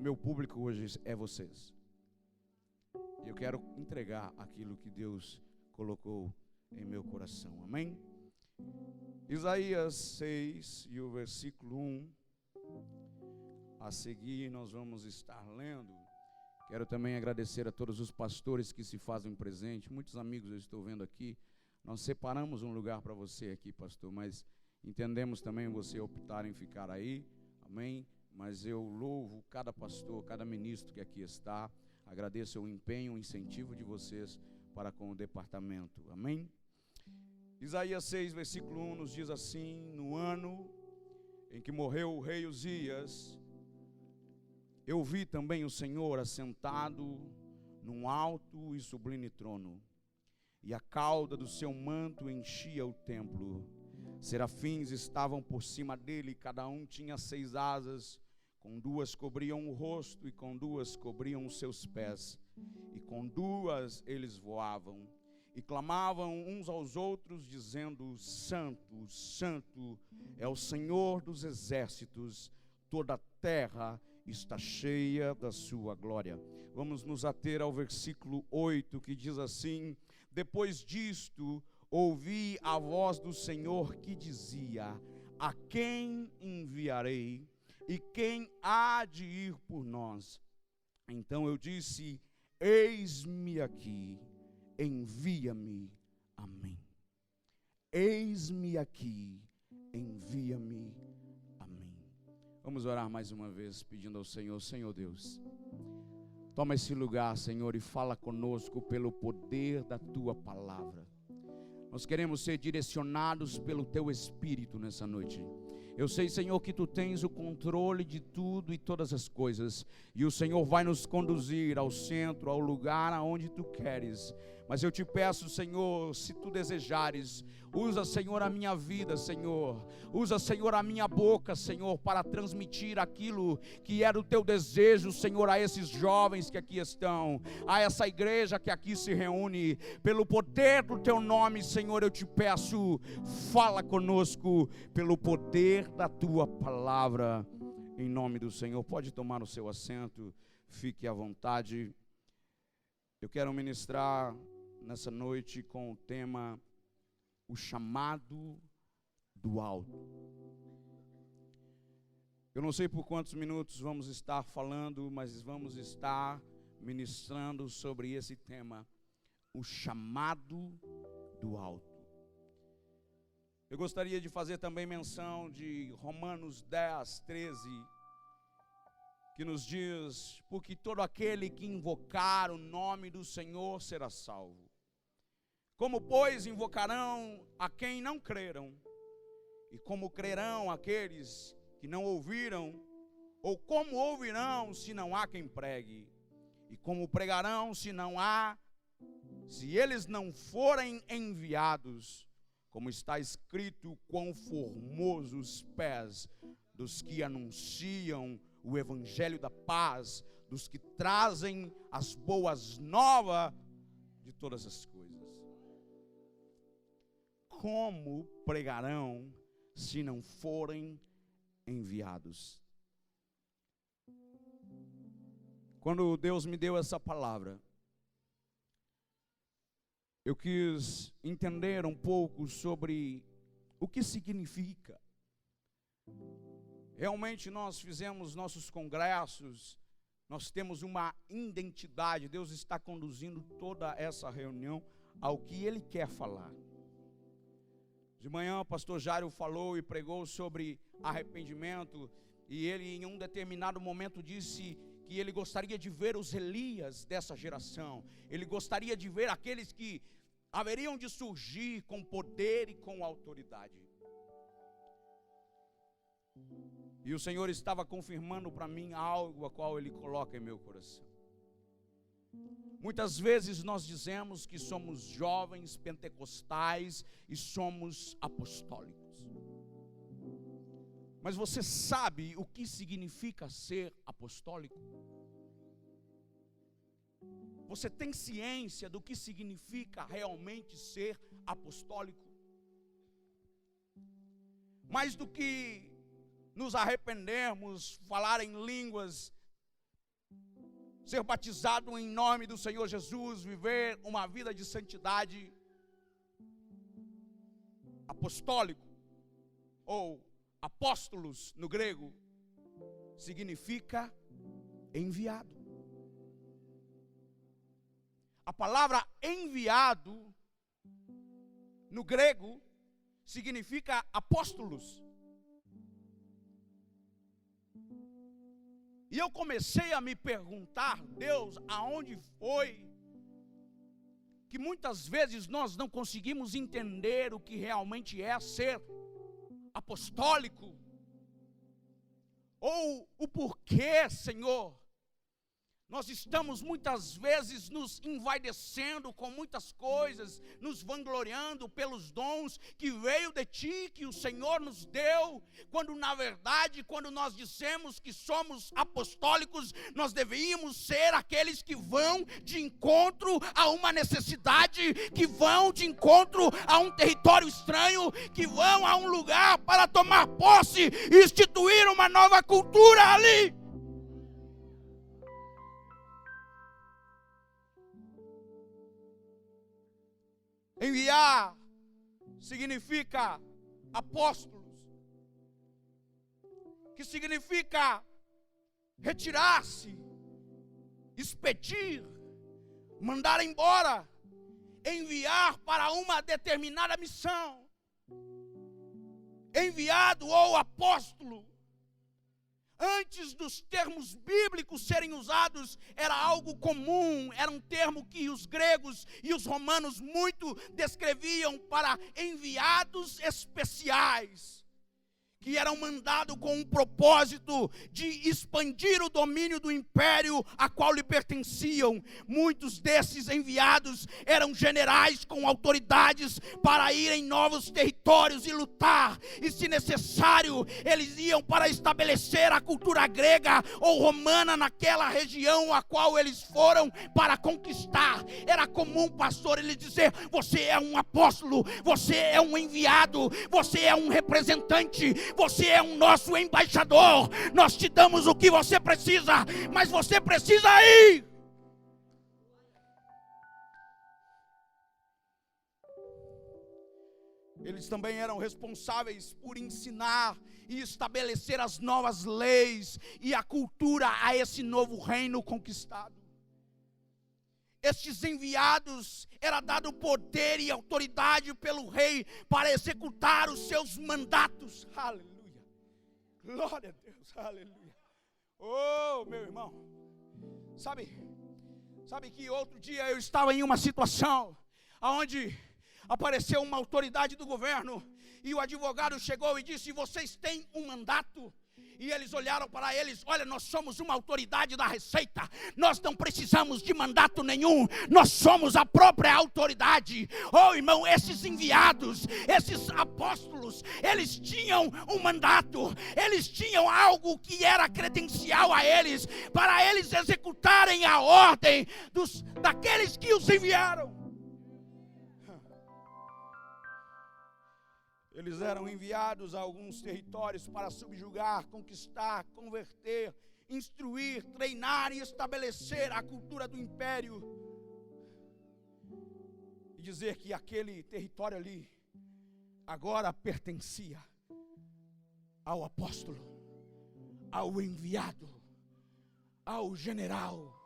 meu público hoje é vocês. Eu quero entregar aquilo que Deus colocou em meu coração, amém? Isaías 6 e o versículo 1, a seguir nós vamos estar lendo. Quero também agradecer a todos os pastores que se fazem presente, muitos amigos eu estou vendo aqui. Nós separamos um lugar para você aqui, pastor, mas entendemos também você optar em ficar aí, amém? Mas eu louvo cada pastor, cada ministro que aqui está, agradeço o empenho, o incentivo de vocês para com o departamento, amém? Isaías 6, versículo 1 nos diz assim: no ano em que morreu o rei Uzias, eu vi também o Senhor assentado num alto e sublime trono, e a cauda do seu manto enchia o templo. Serafins estavam por cima dele, cada um tinha 6 asas, com 2 cobriam o rosto, e com 2 cobriam os seus pés, e com 2 eles voavam, e clamavam uns aos outros, dizendo: Santo, Santo é o Senhor dos exércitos, toda a terra está cheia da sua glória. Vamos nos ater ao versículo 8, que diz assim: depois disto, ouvi a voz do Senhor que dizia: a quem enviarei? E quem há de ir por nós? Então eu disse: eis-me aqui, envia-me a mim. Eis-me aqui, envia-me a mim. Vamos orar mais uma vez, pedindo ao Senhor: Senhor Deus, toma esse lugar, Senhor, e fala conosco pelo poder da Tua palavra. Nós queremos ser direcionados pelo Teu Espírito nessa noite. Eu sei, Senhor, que Tu tens o controle de tudo e todas as coisas, e o Senhor vai nos conduzir ao centro, ao lugar aonde Tu queres. Mas eu te peço, Senhor, se Tu desejares, usa, Senhor, a minha vida, Senhor. Usa, Senhor, a minha boca, Senhor, para transmitir aquilo que era o Teu desejo, Senhor, a esses jovens que aqui estão, a essa igreja que aqui se reúne. Pelo poder do Teu nome, Senhor, eu te peço, fala conosco pelo poder da Tua palavra. Em nome do Senhor, pode tomar o seu assento, fique à vontade. Eu quero ministrar nessa noite com o tema: o chamado do alto. Eu não sei por quantos minutos vamos estar falando, mas vamos estar ministrando sobre esse tema, o chamado do alto. Eu gostaria de fazer também menção de Romanos 10, 13, que nos diz: porque todo aquele que invocar o nome do Senhor será salvo. Como, pois, invocarão a quem não creram? E como crerão aqueles que não ouviram? Ou como ouvirão se não há quem pregue? E como pregarão se eles não forem enviados? Como está escrito: quão formosos os pés dos que anunciam o evangelho da paz, dos que trazem as boas novas de todas as coisas. Como pregarão se não forem enviados? Quando Deus me deu essa palavra, eu quis entender um pouco sobre o que significa. Realmente nós fizemos nossos congressos, nós temos uma identidade. Deus está conduzindo toda essa reunião ao que Ele quer falar. De manhã o pastor Jário falou e pregou sobre arrependimento, e ele em um determinado momento disse que ele gostaria de ver os Elias dessa geração. Ele gostaria de ver aqueles que haveriam de surgir com poder e com autoridade. E o Senhor estava confirmando para mim algo a qual Ele coloca em meu coração. Muitas vezes nós dizemos que somos jovens pentecostais e somos apostólicos. Mas você sabe o que significa ser apostólico? Você tem ciência do que significa realmente ser apostólico? Mais do que nos arrependermos, falar em línguas, ser batizado em nome do Senhor Jesus, viver uma vida de santidade. Apostólico, ou apóstolos no grego, significa enviado. A palavra enviado no grego significa apóstolos. E eu comecei a me perguntar, Deus, aonde foi que muitas vezes nós não conseguimos entender o que realmente é ser apostólico? Ou o porquê, Senhor, nós estamos muitas vezes nos envaidecendo com muitas coisas, nos vangloriando pelos dons que veio de Ti, que o Senhor nos deu, quando na verdade, quando nós dissemos que somos apostólicos, nós deveríamos ser aqueles que vão de encontro a uma necessidade, que vão de encontro a um território estranho, que vão a um lugar para tomar posse e instituir uma nova cultura ali. Enviar significa apóstolos, que significa retirar-se, expedir, mandar embora, enviar para uma determinada missão. Enviado ou apóstolo, antes dos termos bíblicos serem usados, era algo comum, era um termo que os gregos e os romanos muito descreviam para enviados especiais, que eram mandados com um propósito de expandir o domínio do império a qual lhe pertenciam. Muitos desses enviados eram generais com autoridades para ir em novos territórios e lutar, e se necessário, eles iam para estabelecer a cultura grega ou romana naquela região a qual eles foram para conquistar. Era comum, pastor, ele dizer: você é um apóstolo, você é um enviado, você é um representante, você é um nosso embaixador. Nós te damos o que você precisa, mas você precisa ir. Eles também eram responsáveis por ensinar e estabelecer as novas leis e a cultura a esse novo reino conquistado. Estes enviados era dado poder e autoridade pelo rei para executar os seus mandatos. Aleluia. Glória a Deus. Aleluia. Oh, meu irmão. Sabe que outro dia eu estava em uma situação onde apareceu uma autoridade do governo e o advogado chegou e disse: vocês têm um mandato? E eles olharam para eles: olha, nós somos uma autoridade da Receita, nós não precisamos de mandato nenhum, nós somos a própria autoridade. Oh, irmão, esses enviados, esses apóstolos, eles tinham um mandato, eles tinham algo que era credencial a eles, para eles executarem a ordem daqueles que os enviaram. Eles eram enviados a alguns territórios para subjugar, conquistar, converter, instruir, treinar e estabelecer a cultura do império. E dizer que aquele território ali agora pertencia ao apóstolo, ao enviado, ao general.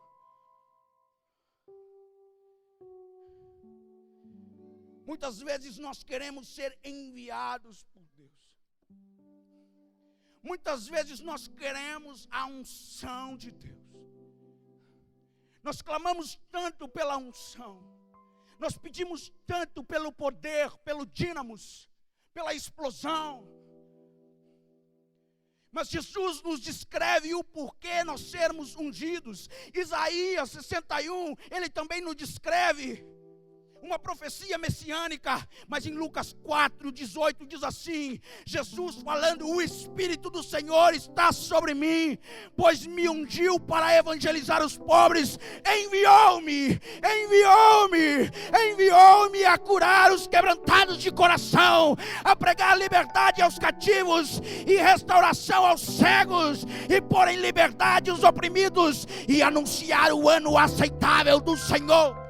Muitas vezes nós queremos ser enviados por Deus. Muitas vezes nós queremos a unção de Deus. Nós clamamos tanto pela unção. Nós pedimos tanto pelo poder, pelo dínamos, pela explosão. Mas Jesus nos descreve o porquê nós sermos ungidos. Isaías 61, ele também nos descreve uma profecia messiânica, mas em Lucas 4:18 diz assim: Jesus falando: o Espírito do Senhor está sobre mim, pois me ungiu para evangelizar os pobres, enviou-me a curar os quebrantados de coração, a pregar liberdade aos cativos e restauração aos cegos, e pôr em liberdade os oprimidos, e anunciar o ano aceitável do Senhor.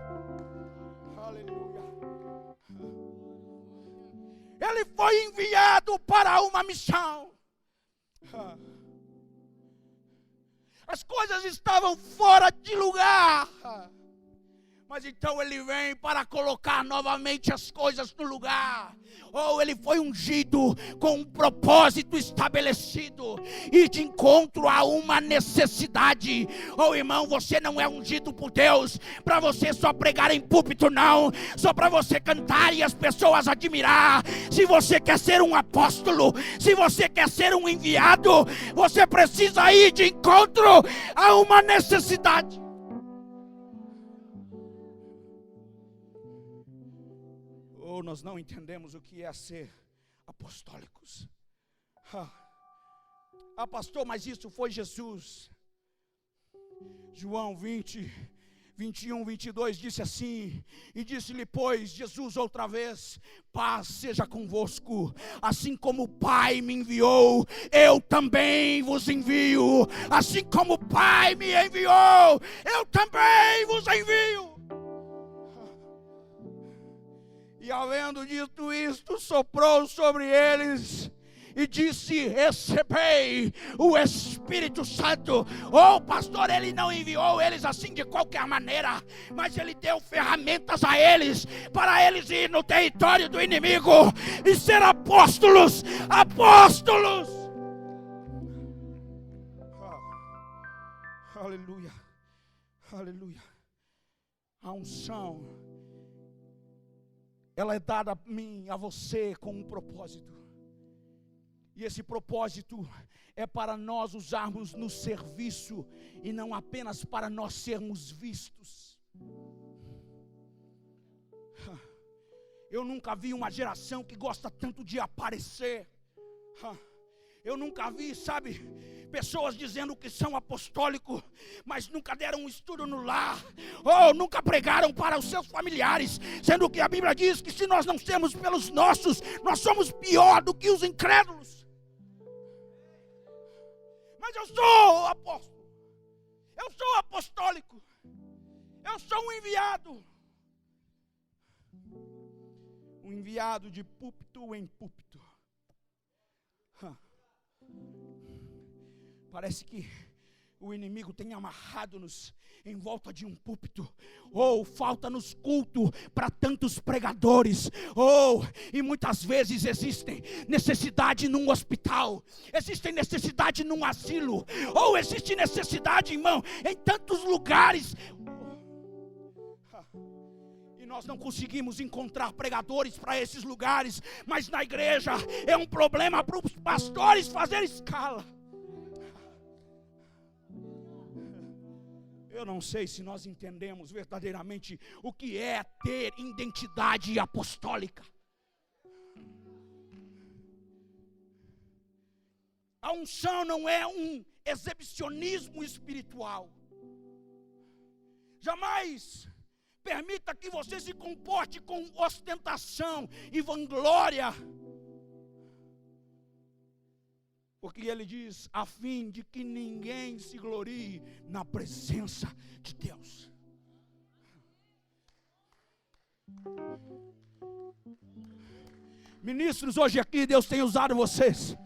Ele foi enviado para uma missão. As coisas estavam fora de lugar, mas então ele vem para colocar novamente as coisas no lugar. Ele foi ungido com um propósito estabelecido e de encontro a uma necessidade. Irmão, você não é ungido por Deus para você só pregar em púlpito, não, só para você cantar e as pessoas admirar. Se você quer ser um apóstolo, se você quer ser um enviado, você precisa ir de encontro a uma necessidade. Nós não entendemos o que é ser apostólicos. Pastor, mas isso foi Jesus. João 20, 21, 22 disse assim: e disse-lhe, pois, Jesus outra vez: paz seja convosco, assim como o Pai me enviou, eu também vos envio. Assim como o Pai me enviou, eu também vos envio. E havendo dito isto, soprou sobre eles e disse: recebei o Espírito Santo. Pastor, ele não enviou eles assim de qualquer maneira, mas ele deu ferramentas a eles, para eles ir no território do inimigo e ser apóstolos. Aleluia, aleluia. A unção, ela é dada a mim, a você, com um propósito. E esse propósito é para nós usarmos no serviço, e não apenas para nós sermos vistos. Eu nunca vi uma geração que gosta tanto de aparecer. Eu nunca vi, pessoas dizendo que são apostólicos, mas nunca deram um estudo no lar, nunca pregaram para os seus familiares, sendo que a Bíblia diz que se nós não temos pelos nossos, nós somos pior do que os incrédulos. Mas eu sou apóstolo, eu sou apostólico, eu sou um enviado de púlpito em púlpito. Parece que o inimigo tem amarrado-nos em volta de um púlpito. Falta-nos culto para tantos pregadores. E muitas vezes existe necessidade num hospital, existe necessidade num asilo, existe necessidade, irmão, em tantos lugares. E nós não conseguimos encontrar pregadores para esses lugares, mas na igreja é um problema para os pastores fazer escala. Eu não sei se nós entendemos verdadeiramente o que é ter identidade apostólica. A unção não é um exibicionismo espiritual. Jamais permita que você se comporte com ostentação e vanglória. Porque ele diz, a fim de que ninguém se glorie na presença de Deus. Ministros, hoje aqui Deus tem usado vocês.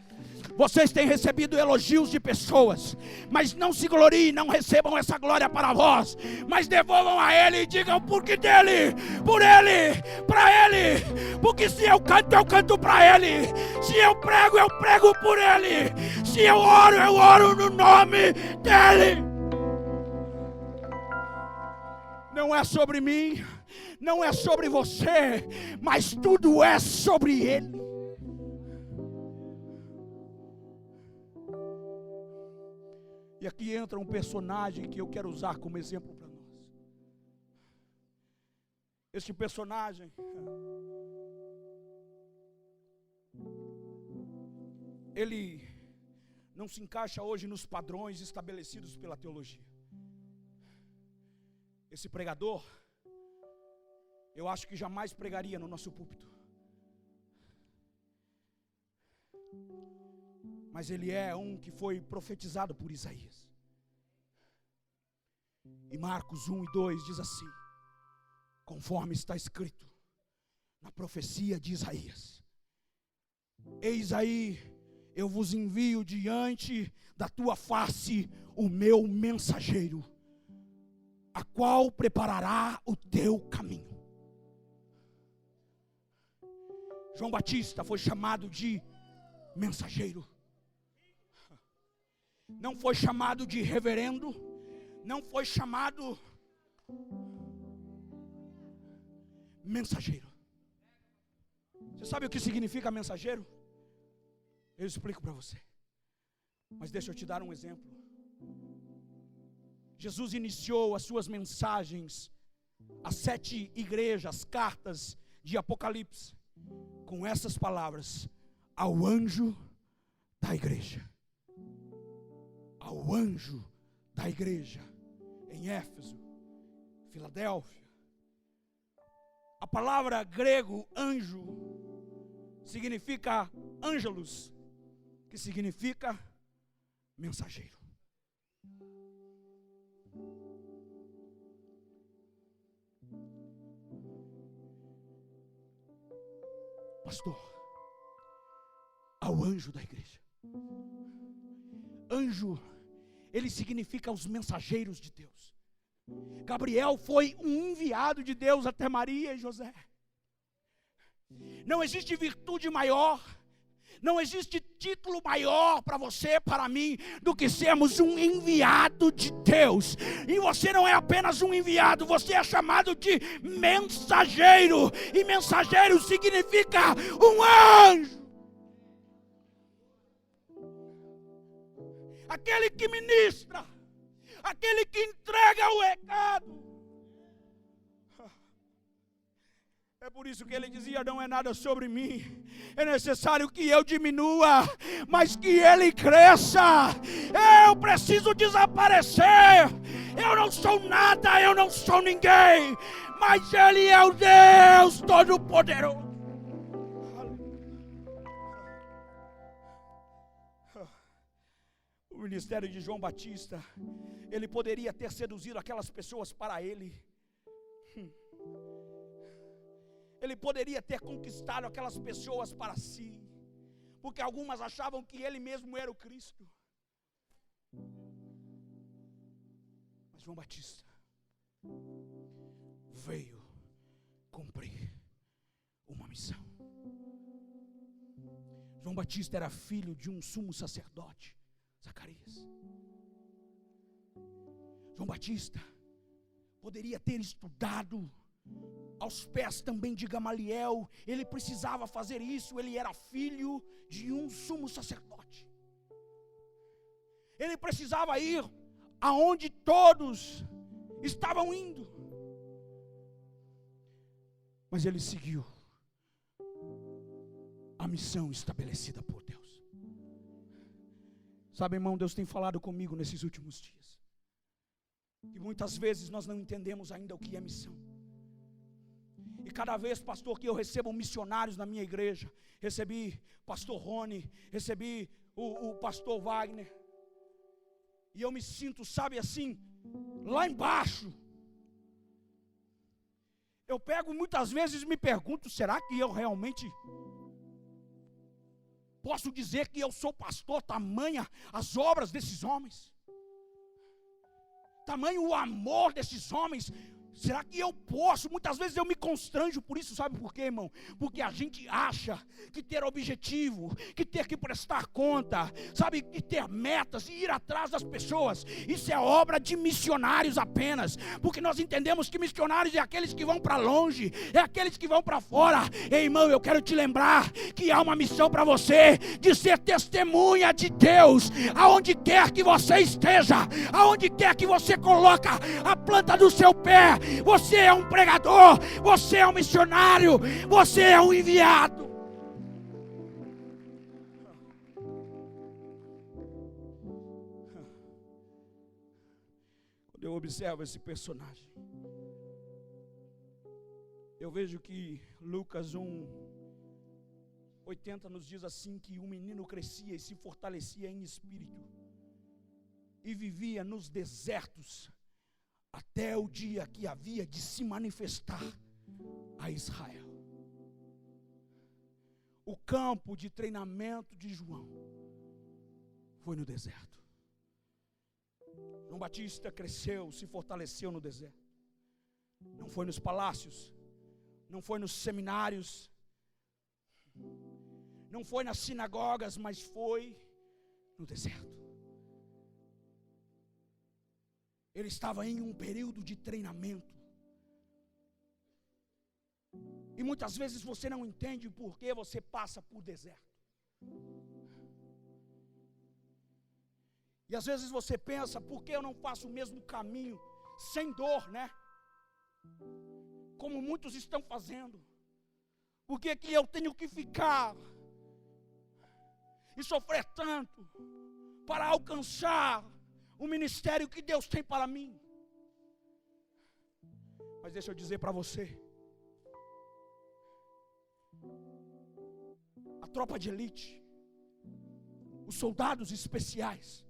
Vocês têm recebido elogios de pessoas, mas não se gloriem, não recebam essa glória para vós, mas devolvam a Ele e digam: porque dele, por Ele, para Ele. Porque se eu canto para Ele. Se eu prego por Ele. Se eu oro no nome dEle. Não é sobre mim, não é sobre você, mas tudo é sobre Ele. E aqui entra um personagem que eu quero usar como exemplo para nós. Este personagem, ele não se encaixa hoje nos padrões estabelecidos pela teologia. Esse pregador, eu acho que jamais pregaria no nosso púlpito. Mas ele é um que foi profetizado por Isaías. E Marcos 1 e 2 diz assim: conforme está escrito na profecia de Isaías: eis aí, eu vos envio diante da tua face o meu mensageiro, a qual preparará o teu caminho. João Batista foi chamado de mensageiro. Não foi chamado de reverendo, não foi chamado mensageiro. Você sabe o que significa mensageiro? Eu explico para você. Mas deixa eu te dar um exemplo. Jesus iniciou as suas mensagens, as 7 igrejas, cartas de Apocalipse, com essas palavras: ao anjo da igreja. Ao anjo da igreja em Éfeso, Filadélfia. A palavra grego anjo significa ângelos, que significa mensageiro. Pastor, ao anjo da igreja. Anjo, ele significa os mensageiros de Deus. Gabriel foi um enviado de Deus até Maria e José. Não existe virtude maior, não existe título maior para você, para mim, do que sermos um enviado de Deus. E você não é apenas um enviado, você é chamado de mensageiro. E mensageiro significa um anjo. Aquele que ministra, aquele que entrega o recado. É por isso que ele dizia: não é nada sobre mim, é necessário que eu diminua, mas que ele cresça. Eu preciso desaparecer, eu não sou nada, eu não sou ninguém, mas ele é o Deus Todo-Poderoso. O ministério de João Batista, ele poderia ter seduzido aquelas pessoas para ele. Ele poderia ter conquistado aquelas pessoas para si, porque algumas achavam que ele mesmo era o Cristo. Mas João Batista veio cumprir uma missão. João Batista era filho de um sumo sacerdote, Zacarias. João Batista poderia ter estudado aos pés também de Gamaliel. Ele precisava fazer isso, ele era filho de um sumo sacerdote. Ele precisava ir aonde todos estavam indo. Mas ele seguiu a missão estabelecida por Deus. Sabe, irmão, Deus tem falado comigo nesses últimos dias, que muitas vezes nós não entendemos ainda o que é missão. E cada vez, pastor, que eu recebo missionários na minha igreja, recebi pastor Rony, recebi o pastor Wagner, e eu me sinto, sabe assim, lá embaixo. Eu pego muitas vezes e me pergunto: será que eu realmente posso dizer que eu sou pastor? Tamanha as obras desses homens, tamanho o amor desses homens. Será que eu posso? Muitas vezes eu me constranjo por isso. Sabe por quê, irmão? Porque a gente acha que ter objetivo, que ter que prestar conta, sabe, que ter metas e ir atrás das pessoas, isso é obra de missionários apenas. Porque nós entendemos que missionários é aqueles que vão para longe, é aqueles que vão para fora. Ei, irmão, eu quero te lembrar que há uma missão para você, de ser testemunha de Deus, aonde quer que você esteja, aonde quer que você coloca a planta do seu pé. Você é um pregador, você é um missionário, você é um enviado. Quando eu observo esse personagem, eu vejo que Lucas 1:80 nos diz assim, que o menino crescia e se fortalecia em espírito, e vivia nos desertos, até o dia que havia de se manifestar a Israel. O campo de treinamento de João foi no deserto. João Batista cresceu, se fortaleceu no deserto. Não foi nos palácios, não foi nos seminários, não foi nas sinagogas, mas foi no deserto. Ele estava em um período de treinamento. E muitas vezes você não entende por que você passa por deserto. E às vezes você pensa, por que eu não faço o mesmo caminho, sem dor, né? Como muitos estão fazendo. Por que que eu tenho que ficar e sofrer tanto para alcançar o ministério que Deus tem para mim? Mas deixa eu dizer para você, a tropa de elite, os soldados especiais,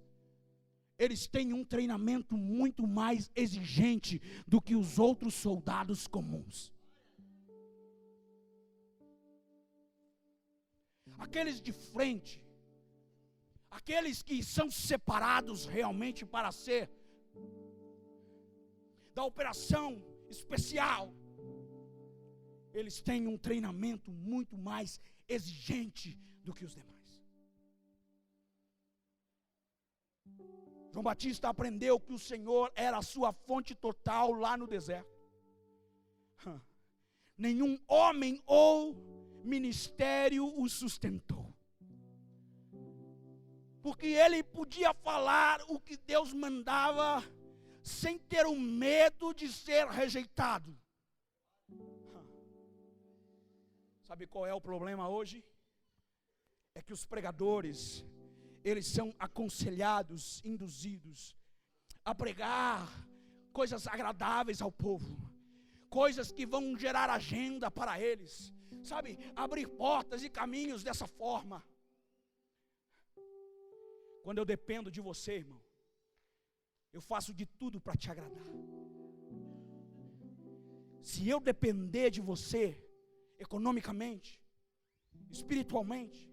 eles têm um treinamento muito mais exigente do que os outros soldados comuns. Aqueles de frente, aqueles que são separados realmente para ser da operação especial, eles têm um treinamento muito mais exigente do que os demais. João Batista aprendeu que o Senhor era a sua fonte total lá no deserto. Nenhum homem ou ministério o sustentou. Porque ele podia falar o que Deus mandava sem ter o medo de ser rejeitado. Sabe qual é o problema hoje? É que os pregadores, eles são aconselhados, induzidos a pregar coisas agradáveis ao povo, coisas que vão gerar agenda para eles, sabe, abrir portas e caminhos dessa forma. Quando eu dependo de você, irmão, eu faço de tudo para te agradar. Se eu depender de você, economicamente, espiritualmente,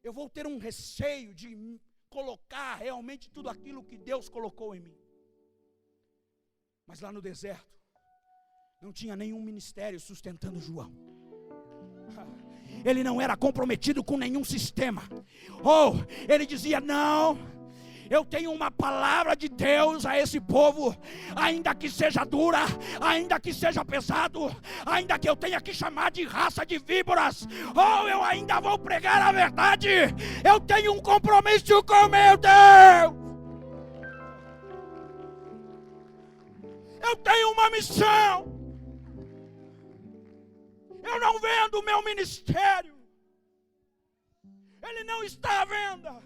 eu vou ter um receio de colocar realmente tudo aquilo que Deus colocou em mim. Mas lá no deserto, não tinha nenhum ministério sustentando João. Ele não era comprometido com nenhum sistema. Ele dizia, não, eu tenho uma palavra de Deus a esse povo, ainda que seja dura, ainda que seja pesado, ainda que eu tenha que chamar de raça de víboras, eu ainda vou pregar a verdade. Eu tenho um compromisso com meu Deus. Eu tenho uma missão. Eu não vendo o meu ministério. Ele não está à venda.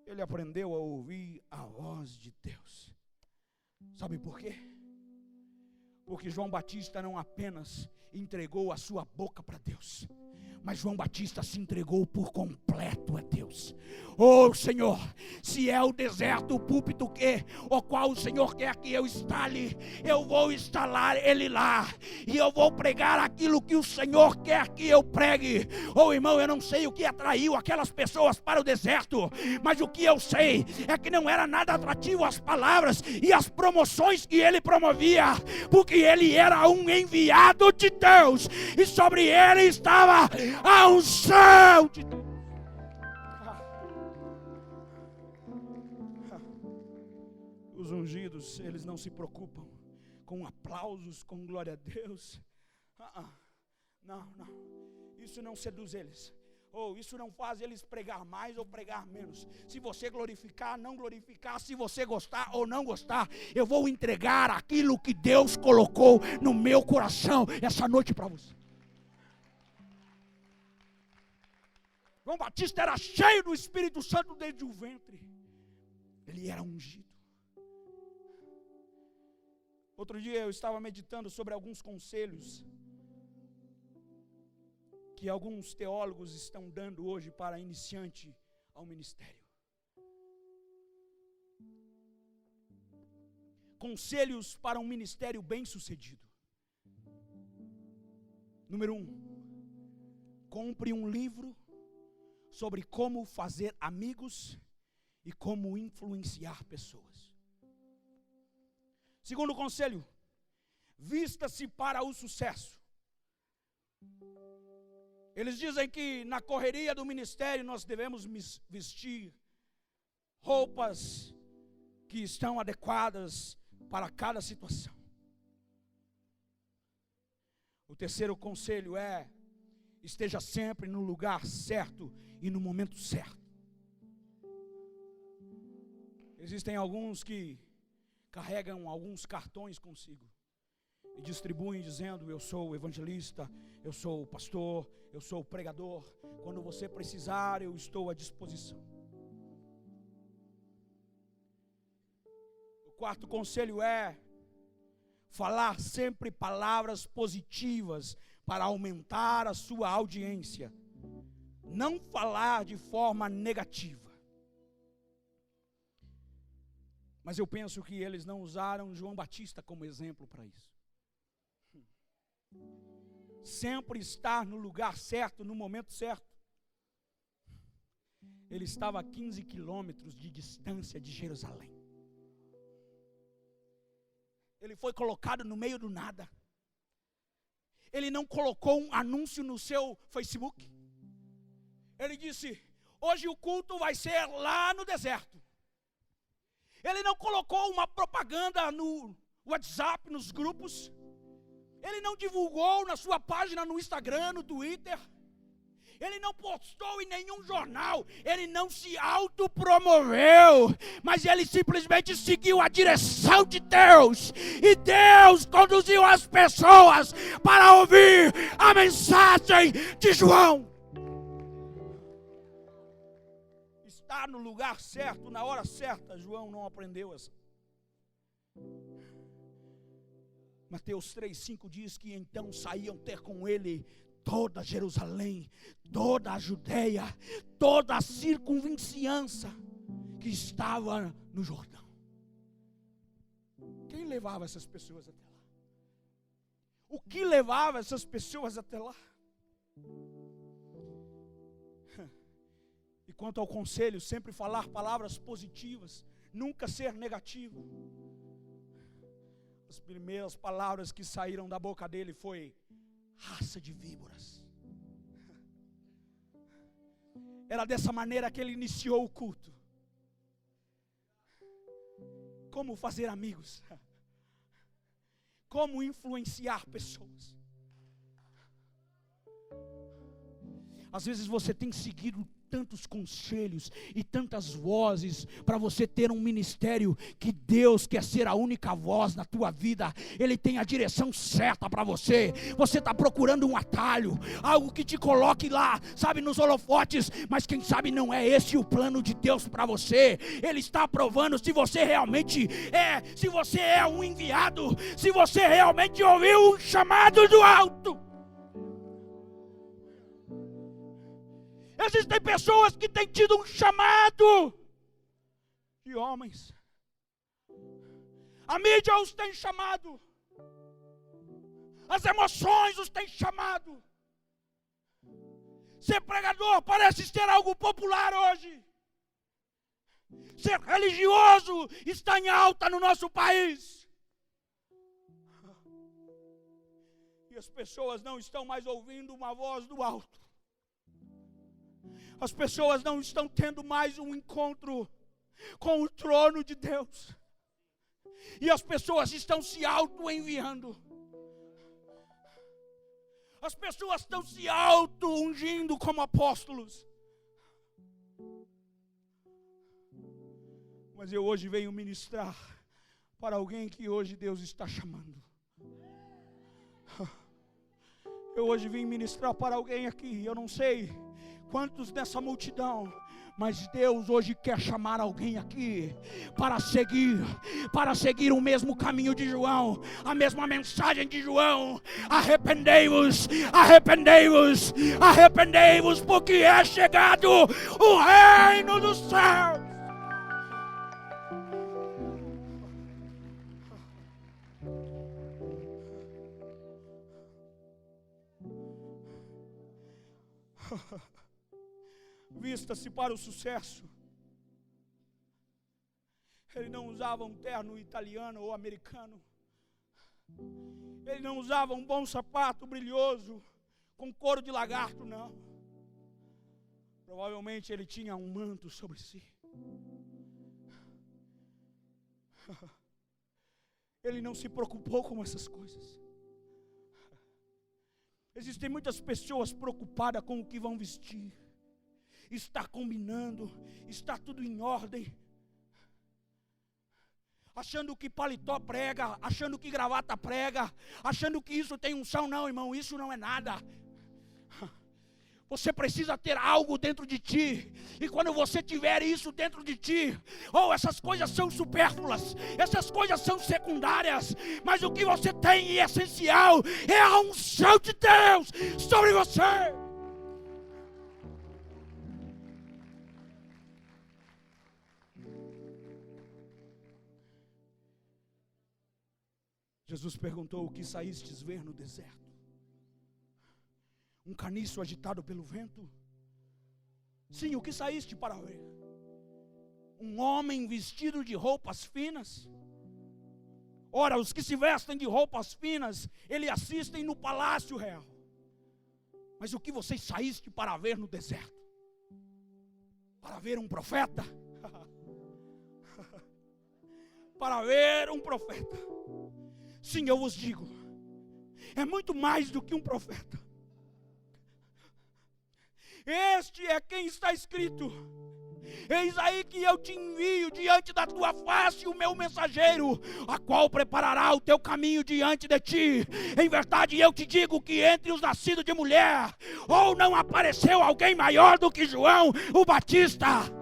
Ele aprendeu a ouvir a voz de Deus. Sabe por quê? Porque João Batista não apenas entregou a sua boca para Deus, mas João Batista se entregou por completo a Deus. Senhor, se é o deserto, o púlpito o qual o Senhor quer que eu instale, eu vou instalar ele lá, e eu vou pregar aquilo que o Senhor quer que eu pregue. Irmão, eu não sei o que atraiu aquelas pessoas para o deserto, mas o que eu sei é que não era nada atrativo as palavras e as promoções que ele promovia, porque ele era um enviado de Deus, e sobre ele estava a unção de Deus. Os ungidos, eles não se preocupam com aplausos, com glória a Deus. Não, isso não seduz eles. Isso não faz eles pregar mais ou pregar menos. Se você glorificar, não glorificar, se você gostar ou não gostar, eu vou entregar aquilo que Deus colocou no meu coração essa noite para você. João Batista era cheio do Espírito Santo desde o ventre. Ele era ungido. Outro dia eu estava meditando sobre alguns conselhos que alguns teólogos estão dando hoje para iniciante ao ministério. Conselhos para um ministério bem-sucedido. Número 1. Compre um livro sobre como fazer amigos e como influenciar pessoas. Segundo conselho, vista-se para o sucesso. Eles dizem que na correria do ministério nós devemos vestir roupas que estão adequadas para cada situação. O terceiro conselho é: esteja sempre no lugar certo e no momento certo. Existem alguns que carregam alguns cartões consigo e distribuem dizendo: eu sou evangelista, eu sou pastor, eu sou pregador. Quando você precisar, eu estou à disposição. O quarto conselho é falar sempre palavras positivas para aumentar a sua audiência. Não falar de forma negativa. Mas eu penso que eles não usaram João Batista como exemplo para isso. Sempre estar no lugar certo, no momento certo. Ele estava a 15 quilômetros de distância de Jerusalém. Ele foi colocado no meio do nada. Ele não colocou um anúncio no seu Facebook. Ele disse: hoje o culto vai ser lá no deserto. Ele não colocou uma propaganda no WhatsApp, nos grupos. Ele não divulgou na sua página no Instagram, no Twitter. Ele não postou em nenhum jornal. Ele não se autopromoveu. Mas ele simplesmente seguiu a direção de Deus. E Deus conduziu as pessoas para ouvir a mensagem de João. Estar no lugar certo, na hora certa. João não aprendeu essa. Mateus 3:5 diz que então saíam ter com ele toda Jerusalém, toda a Judeia, toda a circunvizinhança que estava no Jordão. Quem levava essas pessoas até lá? O que levava essas pessoas até lá? E quanto ao conselho, sempre falar palavras positivas, nunca ser negativo. As primeiras palavras que saíram da boca dele foi: raça de víboras. Era dessa maneira que ele iniciou o culto. Como fazer amigos? Como influenciar pessoas? Às vezes você tem seguido tantos conselhos e tantas vozes para você ter um ministério que Deus quer ser a única voz na tua vida. Ele tem a direção certa para você. Você está procurando um atalho, algo que te coloque lá, sabe, nos holofotes, mas quem sabe não é esse o plano de Deus para você. Ele está provando se você realmente se você é um enviado, se você realmente ouviu um chamado do alto. Existem pessoas que têm tido um chamado de homens. A mídia os tem chamado. As emoções os têm chamado. Ser pregador parece ser algo popular hoje. Ser religioso está em alta no nosso país. E as pessoas não estão mais ouvindo uma voz do alto. As pessoas não estão tendo mais um encontro com o trono de Deus. E as pessoas estão se auto-enviando. As pessoas estão se auto-ungindo como apóstolos. Mas eu hoje venho ministrar para alguém que hoje Deus está chamando. Eu hoje vim ministrar para alguém aqui, eu não sei quantos nessa multidão, mas Deus hoje quer chamar alguém aqui para seguir o mesmo caminho de João, a mesma mensagem de João. Arrependei-vos, arrependei-vos, arrependei-vos, porque é chegado o reino dos céus. Vista-se para o sucesso. Ele não usava um terno italiano ou americano. Ele não usava um bom sapato brilhoso com couro de lagarto, não. Provavelmente ele tinha um manto sobre si. Ele não se preocupou com essas coisas. Existem muitas pessoas preocupadas com o que vão vestir. Está combinando, está tudo em ordem, achando que paletó prega, achando que gravata prega, achando que isso tem unção. Não, irmão, isso não é nada. Você precisa ter algo dentro de ti, e quando você tiver isso dentro de ti, essas coisas são supérfluas, essas coisas são secundárias, mas o que você tem e essencial é a unção de Deus sobre você. Jesus perguntou: o que saístes ver no deserto? Um caniço agitado pelo vento? Sim, o que saíste para ver? Um homem vestido de roupas finas? Ora, os que se vestem de roupas finas, eles assistem no palácio real. Mas o que vocês saíste para ver no deserto? Para ver um profeta? Para ver um profeta. Sim, eu vos digo, é muito mais do que um profeta. Este é quem está escrito: eis aí que eu te envio diante da tua face o meu mensageiro, a qual preparará o teu caminho diante de ti. Em verdade eu te digo que entre os nascidos de mulher, ou não apareceu alguém maior do que João o Batista.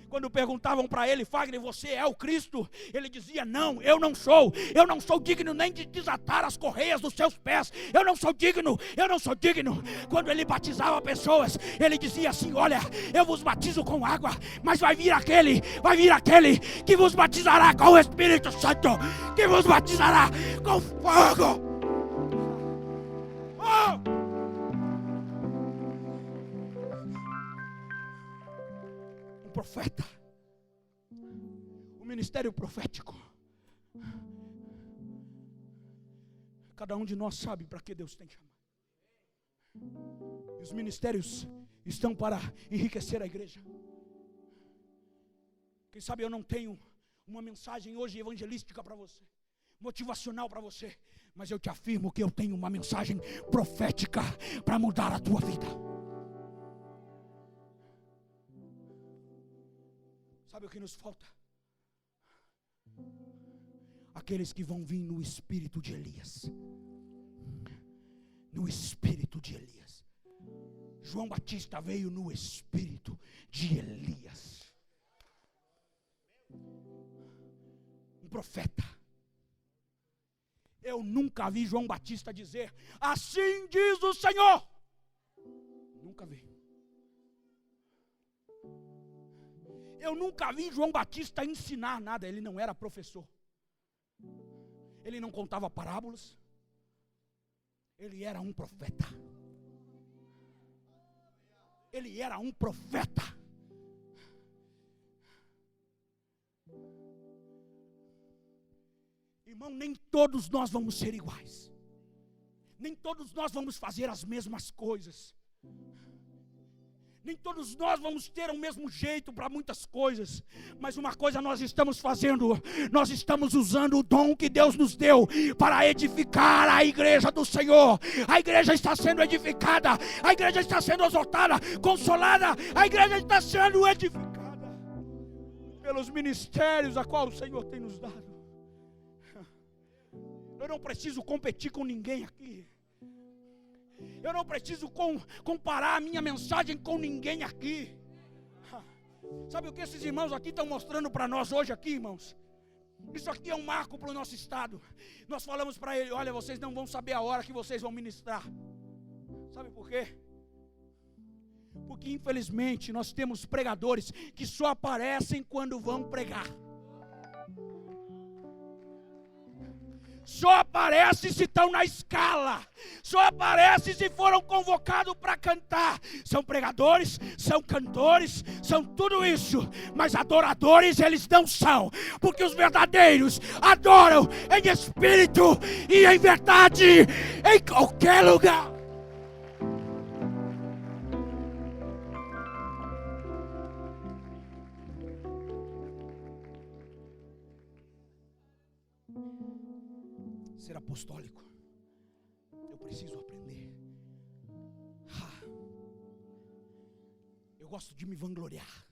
Quando perguntavam para ele: Fagner, você é o Cristo? Ele dizia: não, eu não sou digno nem de desatar as correias dos seus pés, eu não sou digno. Quando ele batizava pessoas, ele dizia assim: olha, eu vos batizo com água, mas vai vir aquele que vos batizará com o Espírito Santo, que vos batizará com fogo. Profeta, o ministério profético. Cada um de nós sabe para que Deus tem chamado. E os ministérios estão para enriquecer a igreja. Quem sabe eu não tenho uma mensagem hoje evangelística para você, motivacional para você, mas eu te afirmo que eu tenho uma mensagem profética para mudar a tua vida. Sabe o que nos falta? Aqueles que vão vir no espírito de Elias. No espírito de Elias. João Batista veio no espírito de Elias. Um profeta. Eu nunca vi João Batista dizer: assim diz o Senhor. Nunca vi. Eu nunca vi João Batista ensinar nada. Ele não era professor. Ele não contava parábolas. Ele era um profeta. Ele era um profeta. Irmão, nem todos nós vamos ser iguais. Nem todos nós vamos fazer as mesmas coisas. Nem todos nós vamos ter o mesmo jeito para muitas coisas, mas uma coisa nós estamos fazendo, nós estamos usando o dom que Deus nos deu para edificar a igreja do Senhor. A igreja está sendo edificada, a igreja está sendo exortada, consolada, a igreja está sendo edificada pelos ministérios a qual o Senhor tem nos dado. Eu não preciso competir com ninguém aqui. Eu não preciso comparar a minha mensagem com ninguém aqui. Sabe o que esses irmãos aqui estão mostrando para nós hoje aqui, irmãos? Isso aqui é um marco para o nosso estado. Nós falamos para ele: olha, vocês não vão saber a hora que vocês vão ministrar. Sabe por quê? Porque infelizmente nós temos pregadores que só aparecem quando vão pregar. Só aparece se estão na escala. Só aparece se foram convocados para cantar. São pregadores, são cantores, são tudo isso. Mas adoradores eles não são. Porque os verdadeiros adoram em espírito e em verdade, em qualquer lugar. Ser apostólico, eu preciso aprender. Eu gosto de me vangloriar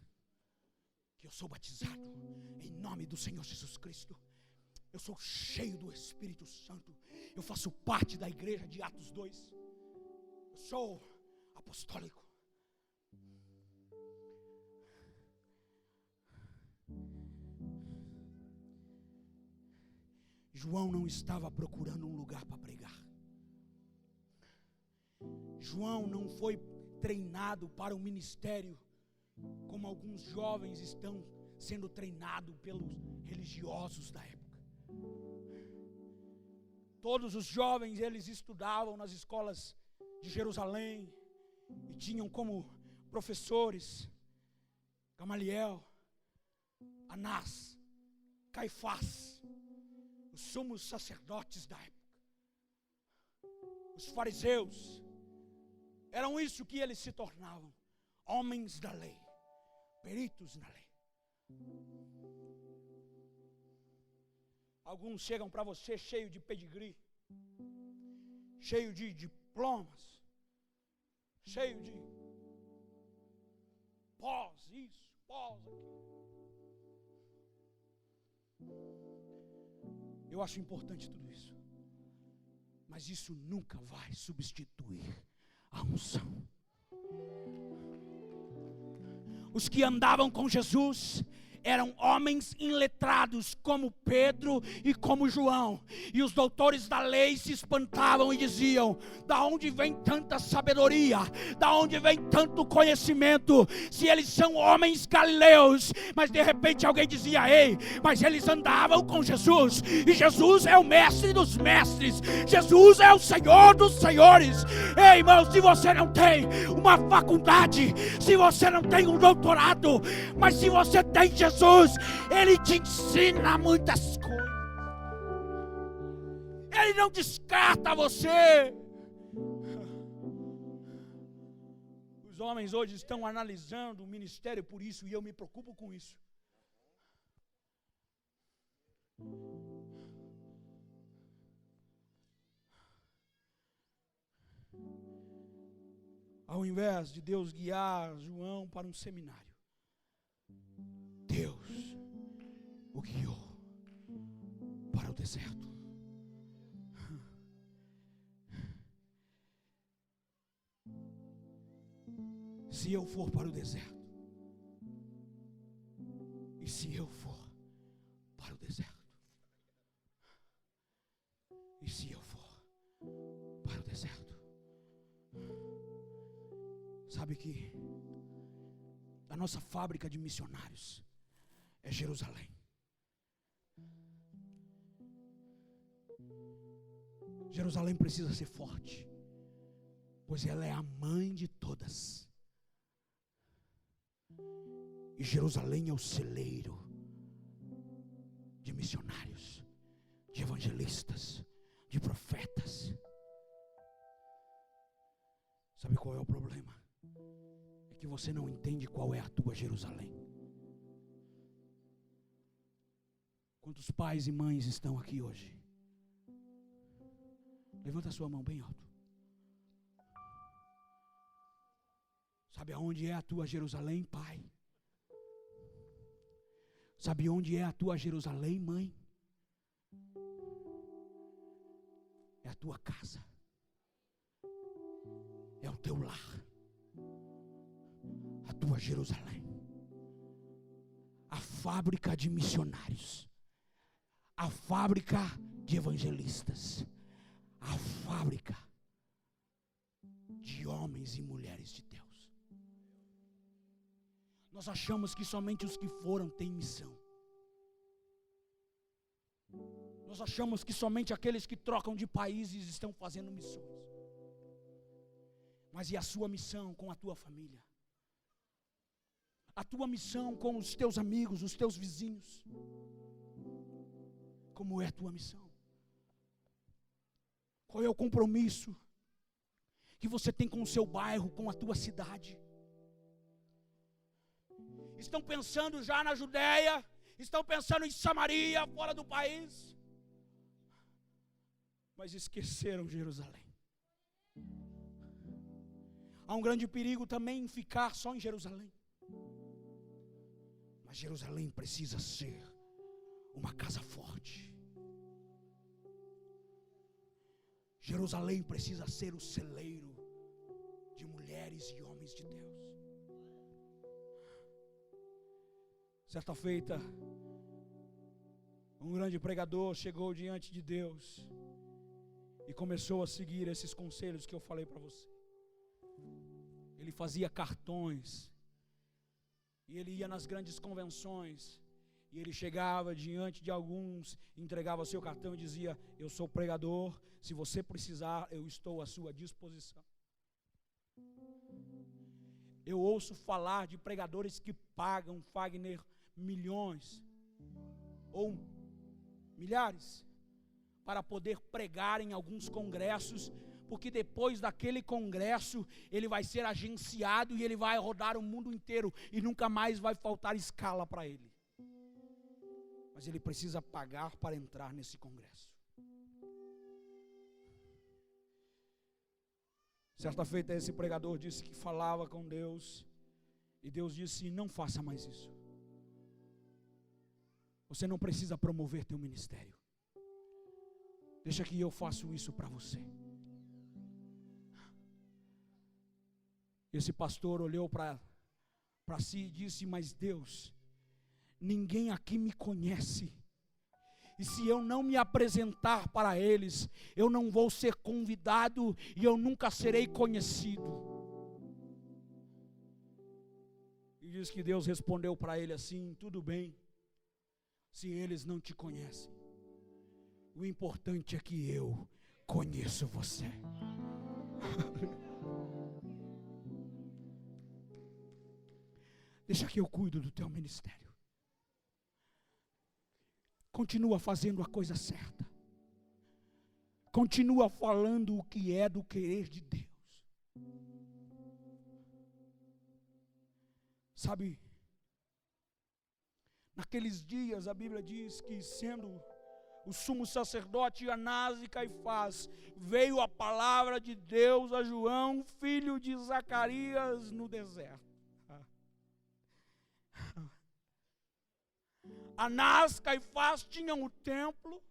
que eu sou batizado em nome do Senhor Jesus Cristo. Eu sou cheio do Espírito Santo. Eu faço parte da igreja de Atos 2. Eu sou apostólico. João não estava procurando um lugar para pregar. João não foi treinado para o ministério como alguns jovens estão sendo treinados pelos religiosos da época. Todos os jovens eles estudavam nas escolas de Jerusalém e tinham como professores Gamaliel, Anás, Caifás, os sumos sacerdotes da época, os fariseus. Eram isso que eles se tornavam, homens da lei, peritos na lei. Alguns chegam para você cheio de pedigree, cheio de diplomas, cheio de pós isso, pós aquilo. Eu acho importante tudo isso, mas isso nunca vai substituir a unção. Os que andavam com Jesus eram homens iletrados como Pedro e como João, e os doutores da lei se espantavam e diziam: da onde vem tanta sabedoria, da onde vem tanto conhecimento, se eles são homens galileus? Mas de repente alguém dizia: ei, mas eles andavam com Jesus, e Jesus é o mestre dos mestres, Jesus é o Senhor dos senhores. Ei, irmão, se você não tem uma faculdade, se você não tem um doutorado, mas se você tem Jesus, Ele te ensina muitas coisas. Ele não descarta você. Os homens hoje estão analisando o ministério por isso, e eu me preocupo com isso. Ao invés de Deus guiar João para um seminário, Deus o guiou para o deserto. Se eu for para o deserto, e se eu for para o deserto, e se eu for para o deserto, sabe que a nossa fábrica de missionários é Jerusalém. Jerusalém precisa ser forte, pois ela é a mãe de todas. E Jerusalém é o celeiro de missionários, de evangelistas, de profetas. Sabe qual é o problema? É que você não entende qual é a tua Jerusalém. Quantos pais e mães estão aqui hoje? Levanta a sua mão bem alto. Sabe aonde é a tua Jerusalém, pai? Sabe onde é a tua Jerusalém, mãe? É a tua casa. É o teu lar. A tua Jerusalém. A fábrica de missionários. A fábrica de evangelistas. A fábrica de homens e mulheres de Deus. Nós achamos que somente os que foram têm missão. Nós achamos que somente aqueles que trocam de países estão fazendo missões. Mas e a sua missão com a tua família? A tua missão com os teus amigos, os teus vizinhos? Como é a tua missão? Qual é o compromisso que você tem com o seu bairro, com a tua cidade? Estão pensando já na Judéia? Estão pensando em Samaria, fora do país? Mas esqueceram Jerusalém. Há um grande perigo também em ficar só em Jerusalém. Mas Jerusalém precisa ser uma casa forte. Jerusalém precisa ser o celeiro de mulheres e homens de Deus. Certa feita, um grande pregador chegou diante de Deus e começou a seguir esses conselhos que eu falei para você. Ele fazia cartões, e ele ia nas grandes convenções, e ele chegava diante de alguns, entregava seu cartão e dizia: eu sou pregador, se você precisar, eu estou à sua disposição. Eu ouço falar de pregadores que pagam, Fagner, milhões ou milhares para poder pregar em alguns congressos, porque depois daquele congresso ele vai ser agenciado e ele vai rodar o mundo inteiro e nunca mais vai faltar escala para ele. Mas ele precisa pagar para entrar nesse congresso. Certa feita esse pregador disse que falava com Deus, e Deus disse: não faça mais isso. Você não precisa promover teu ministério. Deixa que eu faço isso para você. Esse pastor olhou para si e disse: mas Deus, ninguém aqui me conhece. E se eu não me apresentar para eles, eu não vou ser convidado e eu nunca serei conhecido. E diz que Deus respondeu para ele assim: tudo bem, se eles não te conhecem, o importante é que eu conheço você. Deixa que eu cuido do teu ministério. Continua fazendo a coisa certa. Continua falando o que é do querer de Deus. Sabe, naqueles dias a Bíblia diz que, sendo o sumo sacerdote Anás e Caifás, veio a palavra de Deus a João, filho de Zacarias, no deserto. Anás, Caifás tinham o templo,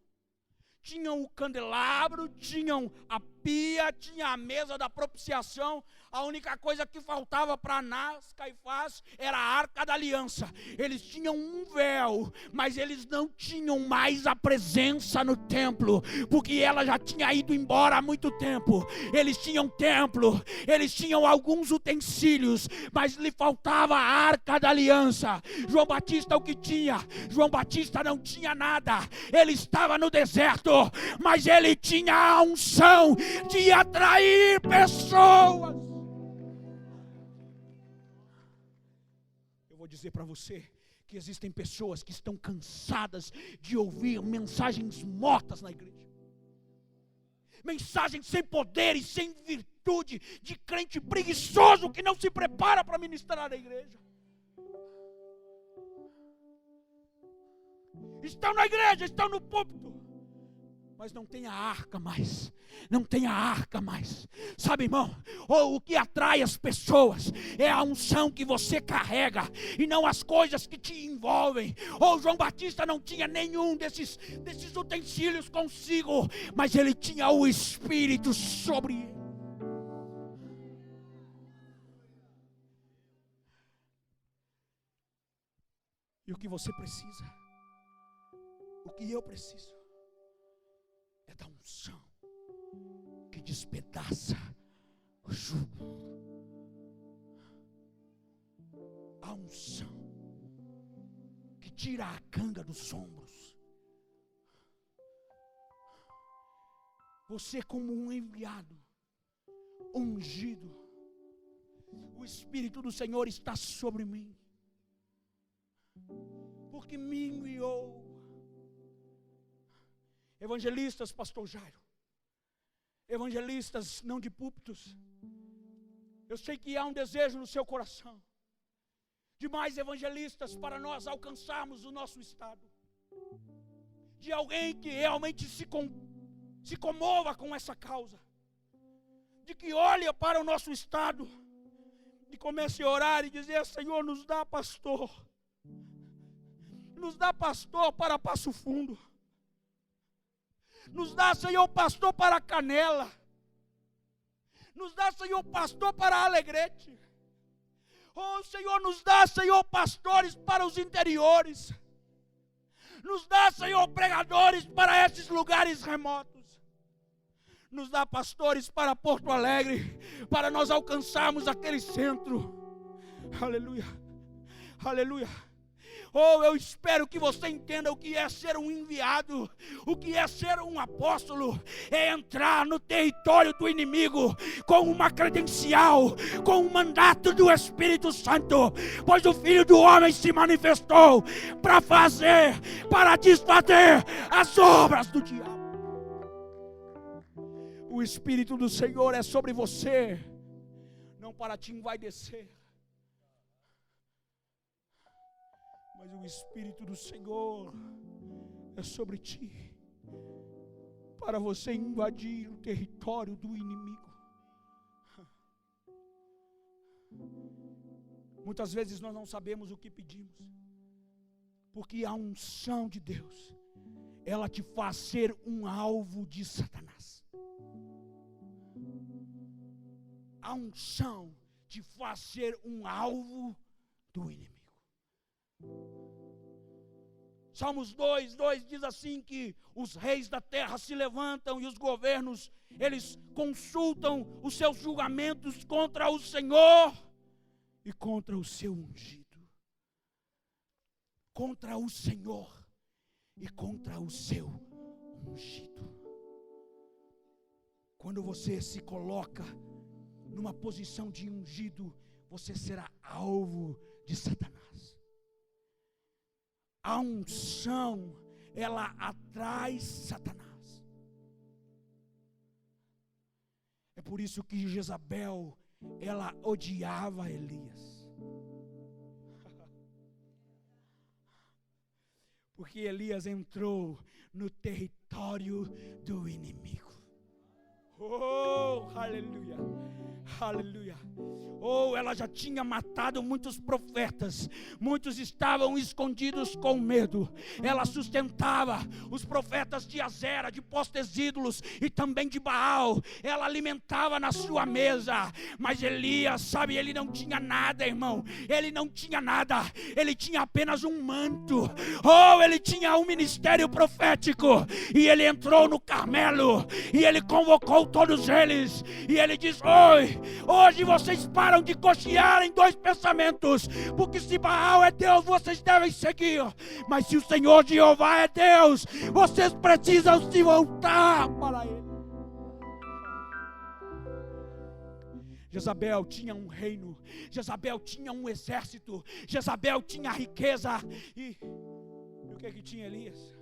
tinham o candelabro, tinham a pia, tinha a mesa da propiciação. A única coisa que faltava para Anás, Caifás, era a arca da aliança. Eles tinham um véu, mas eles não tinham mais a presença no templo, porque ela já tinha ido embora há muito tempo. Eles tinham templo, eles tinham alguns utensílios, mas lhe faltava a arca da aliança. João Batista o que tinha? João Batista não tinha nada. Ele estava no deserto, mas ele tinha a unção de atrair pessoas. Eu vou dizer para você que existem pessoas que estão cansadas de ouvir mensagens mortas na igreja, mensagens sem poder e sem virtude. atitude de crente preguiçoso que não se prepara para ministrar na igreja. Estão na igreja, estão no púlpito, mas não tem a arca mais. Não tem a arca mais. Sabe, irmão, o que atrai as pessoas é a unção que você carrega e não as coisas que te envolvem. João Batista não tinha nenhum desses utensílios consigo, mas ele tinha o Espírito sobre ele. E o que você precisa, o que eu preciso, é da unção que despedaça o jugo. A unção que tira a canga dos ombros. Você, como um enviado, ungido, o Espírito do Senhor está sobre mim, porque me enviou. Evangelistas, pastor Jairo, evangelistas não de púlpitos, eu sei que há um desejo no seu coração de mais evangelistas para nós alcançarmos o nosso estado, de alguém que realmente se comova com essa causa, de que olha para o nosso estado e comece a orar e dizer: Senhor, nos dá pastor para Passo Fundo. Nos dá, Senhor, pastor para Canela. Nos dá, Senhor, pastor para Alegrete. Senhor, nos dá, Senhor, pastores para os interiores. Nos dá, Senhor, pregadores para esses lugares remotos. Nos dá pastores para Porto Alegre, para nós alcançarmos aquele centro. Aleluia, aleluia. Eu espero que você entenda o que é ser um enviado, o que é ser um apóstolo. É entrar no território do inimigo com uma credencial, com um mandato do Espírito Santo, pois o Filho do Homem se manifestou para desfazer as obras do diabo. O Espírito do Senhor é sobre você, não para te envaidecer, mas o Espírito do Senhor é sobre ti, para você invadir o território do inimigo. Muitas vezes nós não sabemos o que pedimos, porque a unção de Deus, ela te faz ser um alvo de Satanás. A unção te faz ser um alvo do inimigo. Salmos 2:2 diz assim, que os reis da terra se levantam e os governos, eles consultam os seus julgamentos contra o Senhor e contra o seu ungido. Contra o Senhor e contra o seu ungido. Quando você se coloca numa posição de ungido, você será alvo de Satanás. A unção, ela atrai Satanás. É por isso que Jezabel, ela odiava Elias. Porque Elias entrou no território do inimigo. Aleluia, aleluia. Ela já tinha matado muitos profetas, muitos estavam escondidos com medo. Ela sustentava os profetas de Azera, de postes ídolos e também de Baal. Ela alimentava na sua mesa. Mas Elias, sabe, ele não tinha nada, irmão. Ele não tinha nada, ele tinha apenas um manto. Ele tinha um ministério profético. E ele entrou no Carmelo e ele convocou todos eles, e ele diz: hoje vocês param de cochear em dois pensamentos, porque se Baal é Deus, vocês devem seguir, mas se o Senhor Jeová é Deus, vocês precisam se voltar para Ele. Jezabel tinha um reino, Jezabel tinha um exército, Jezabel tinha riqueza, e o que tinha Elias?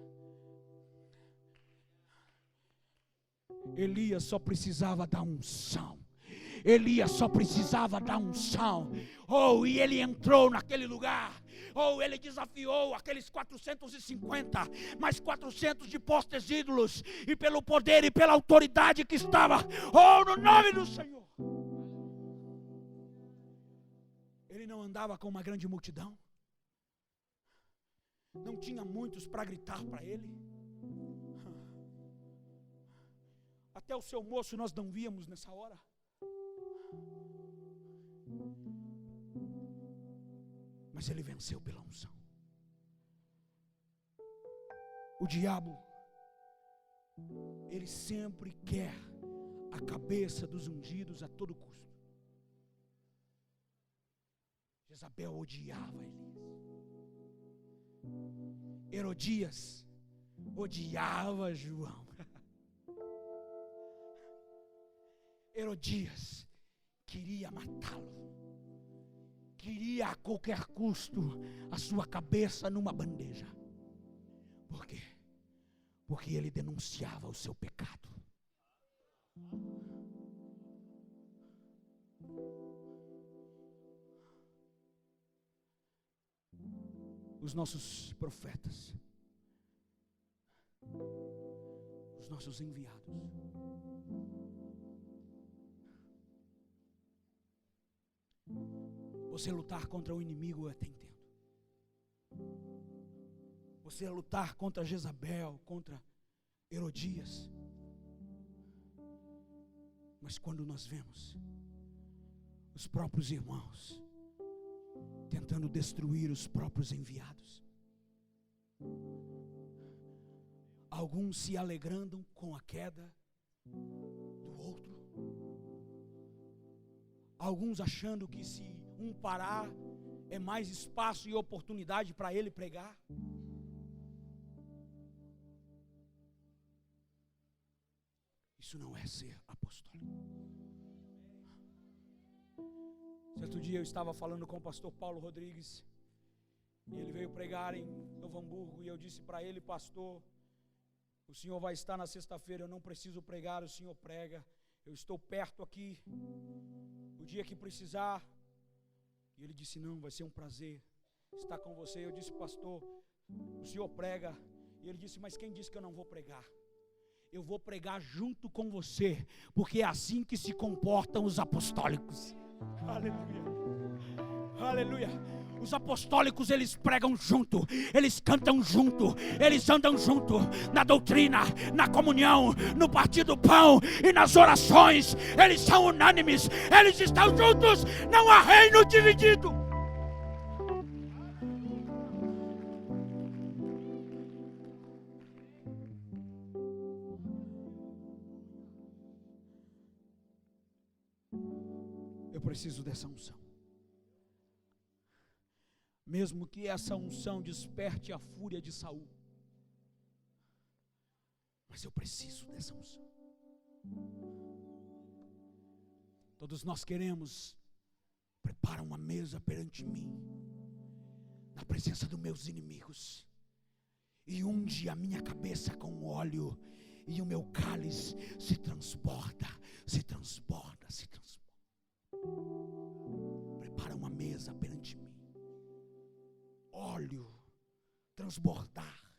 Elias só precisava da unção. Elias só precisava da unção. E ele entrou naquele lugar. Ele desafiou aqueles 450, mais 400 de postes ídolos, e pelo poder e pela autoridade que estava, no nome do Senhor. Ele não andava com uma grande multidão, não tinha muitos para gritar para ele. Até o seu moço nós não víamos nessa hora. Mas ele venceu pela unção. O diabo, ele sempre quer a cabeça dos ungidos a todo custo. Jezabel odiava Elias. Herodias odiava João. Herodias queria matá-lo. Queria a qualquer custo a sua cabeça numa bandeja. Por quê? Porque ele denunciava o seu pecado. Os nossos profetas, os nossos enviados, você lutar contra o inimigo eu até entendo. Você lutar contra Jezabel, contra Herodias. Mas quando nós vemos os próprios irmãos tentando destruir os próprios enviados, alguns se alegrando com a queda do outro, alguns achando que se um parar é mais espaço e oportunidade para ele pregar. Isso não é ser apostólico. Certo dia eu estava falando com o pastor Paulo Rodrigues, e ele veio pregar em Novo Hamburgo, e eu disse para ele: pastor, o senhor vai estar na sexta-feira, eu não preciso pregar, o senhor prega, eu estou perto aqui, o dia que precisar. E ele disse: não, vai ser um prazer estar com você. Eu disse: pastor, o senhor prega. E ele disse: mas quem disse que eu não vou pregar? Eu vou pregar junto com você, porque é assim que se comportam os apostólicos. Aleluia, aleluia. Os apostólicos, eles pregam junto, eles cantam junto, eles andam junto na doutrina, na comunhão, no partir do pão e nas orações. Eles são unânimes, eles estão juntos, não há reino dividido. Eu preciso dessa unção. Mesmo que essa unção desperte a fúria de Saul, mas eu preciso dessa unção. Todos nós queremos: prepara uma mesa perante mim, na presença dos meus inimigos, e unge a minha cabeça com óleo, e o meu cálice se transborda, se transborda, se transborda. Prepara uma mesa perante mim, óleo, transbordar.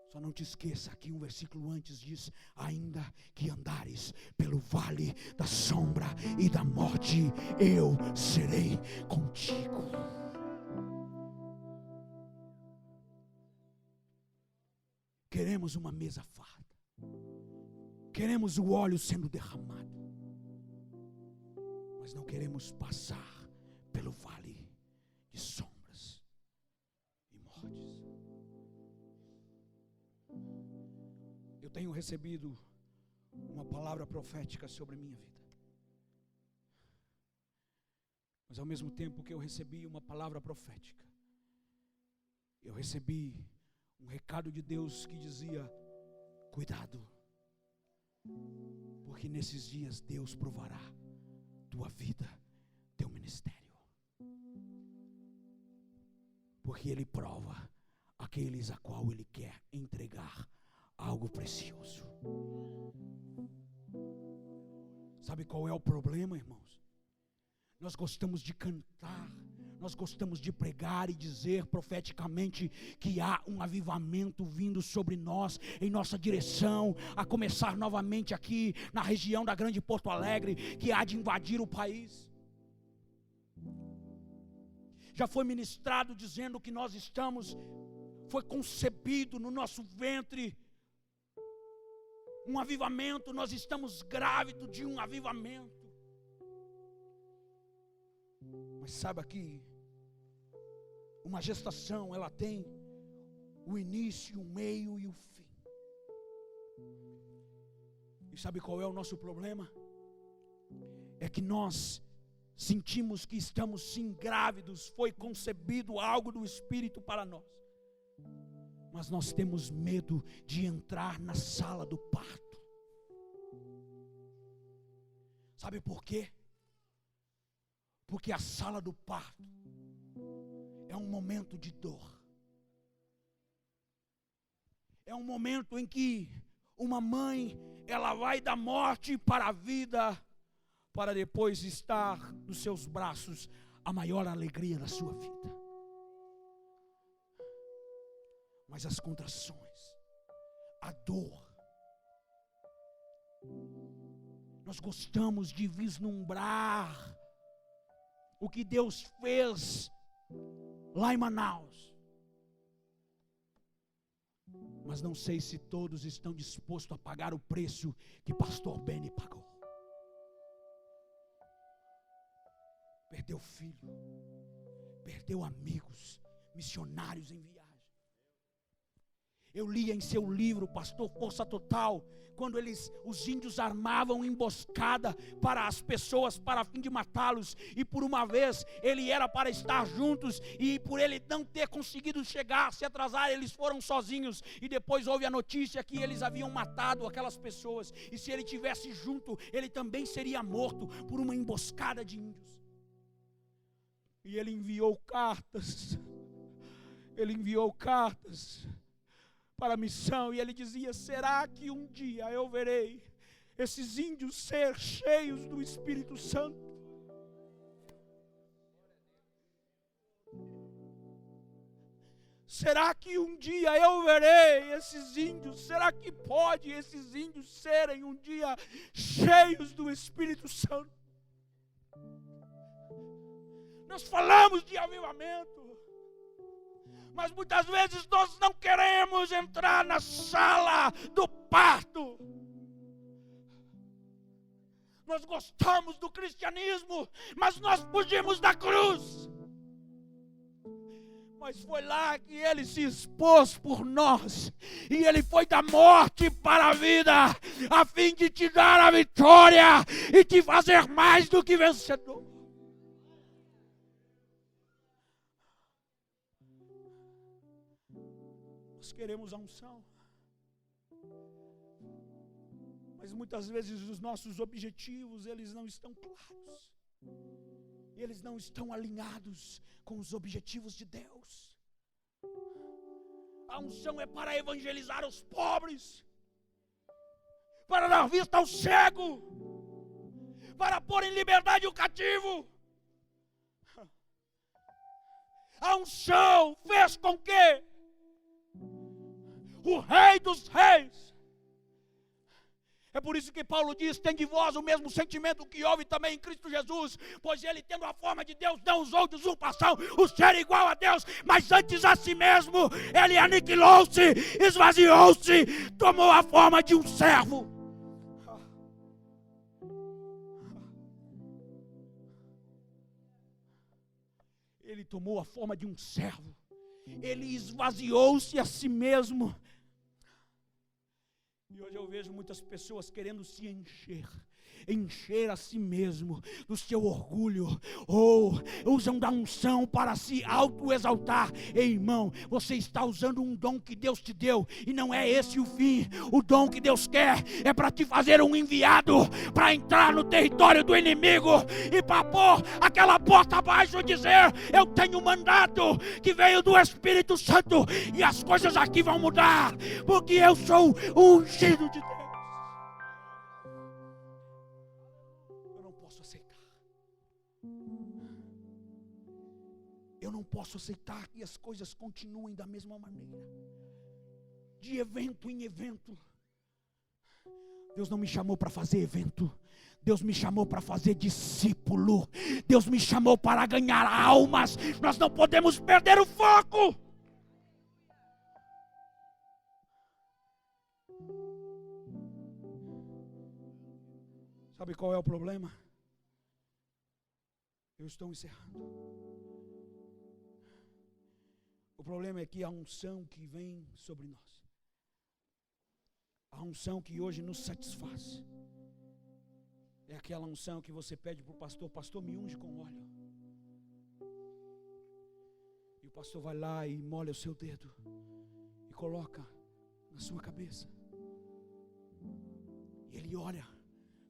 Só não te esqueça que um versículo antes diz: ainda que andares pelo vale da sombra e da morte, eu serei contigo. Queremos uma mesa farta, queremos o óleo sendo derramado, mas não queremos passar pelo vale de sombras e mortes. Eu tenho recebido uma palavra profética sobre a minha vida, mas ao mesmo tempo que eu recebi uma palavra profética, eu recebi um recado de Deus que dizia: cuidado, porque nesses dias Deus provará tua vida, teu ministério, porque Ele prova aqueles a qual Ele quer entregar algo precioso. Sabe Sabe qual é o problema, irmãos? Nós gostamos de cantar, nós gostamos de pregar e dizer profeticamente que há um avivamento vindo sobre nós, em nossa direção, a começar novamente aqui na região da Grande Porto Alegre, que há de invadir o país. Já foi ministrado dizendo que nós foi concebido no nosso ventre um avivamento, nós estamos grávidos de um avivamento. Mas saiba que uma gestação, ela tem o início, o meio e o fim. E sabe qual é o nosso problema? É que nós sentimos que estamos sim grávidos, foi concebido algo do Espírito para nós. Mas nós temos medo de entrar na sala do parto. Sabe por quê? Porque a sala do parto é um momento de dor. É um momento em que uma mãe, ela vai da morte para a vida, para depois estar nos seus braços a maior alegria da sua vida. Mas as contrações, a dor, nós gostamos de vislumbrar o que Deus fez lá em Manaus. Mas não sei se todos estão dispostos a pagar o preço que pastor Benny pagou. Perdeu filho, perdeu amigos, missionários em viagem. Eu li em seu livro, Pastor Força Total, quando os índios armavam emboscada para as pessoas, para a fim de matá-los, e por uma vez ele era para estar juntos, e por ele não ter conseguido chegar, se atrasar, eles foram sozinhos, e depois houve a notícia que eles haviam matado aquelas pessoas, e se ele tivesse junto, ele também seria morto por uma emboscada de índios. E ele enviou cartas para a missão, e ele dizia: será que um dia eu verei esses índios ser cheios do Espírito Santo? Será que um dia eu verei esses índios? Será que pode esses índios serem um dia cheios do Espírito Santo? Nós falamos de avivamento, mas muitas vezes nós não queremos entrar na sala do parto. Nós gostamos do cristianismo, mas nós fugimos da cruz. Mas foi lá que ele se expôs por nós, e ele foi da morte para a vida, a fim de te dar a vitória e te fazer mais do que vencedor. Nós queremos a unção, mas muitas vezes os nossos objetivos, eles não estão claros, eles não estão alinhados com os objetivos de Deus. A unção é para evangelizar os pobres, para dar vista ao cego, para pôr em liberdade o cativo. A unção fez com que o Rei dos Reis, é por isso que Paulo diz: tem de vós o mesmo sentimento que houve também em Cristo Jesus, pois ele, tendo a forma de Deus, não usou de usurpação o ser igual a Deus, mas antes a si mesmo ele aniquilou-se, esvaziou-se, tomou a forma de um servo. Ele tomou a forma de um servo, ele esvaziou-se a si mesmo. E hoje eu vejo muitas pessoas querendo se encher a si mesmo do seu orgulho, ou usam da unção para se autoexaltar. Ei, irmão, você está usando um dom que Deus te deu, e não é esse o fim. O dom que Deus quer é para te fazer um enviado, para entrar no território do inimigo e para pôr aquela porta abaixo e dizer: eu tenho um mandato que veio do Espírito Santo, e as coisas aqui vão mudar, porque eu sou o ungido de Deus. não posso aceitar que as coisas continuem da mesma maneira, de evento em evento. Deus não me chamou para fazer evento, Deus me chamou para fazer discípulo, Deus me chamou para ganhar almas. Nós não podemos perder o foco. Sabe qual é o problema? Eu estou encerrando. O problema é que a unção que vem sobre nós, a unção que hoje nos satisfaz, é aquela unção que você pede para o pastor: pastor, me unge com óleo. E o pastor vai lá e molha o seu dedo e coloca na sua cabeça. E ele ora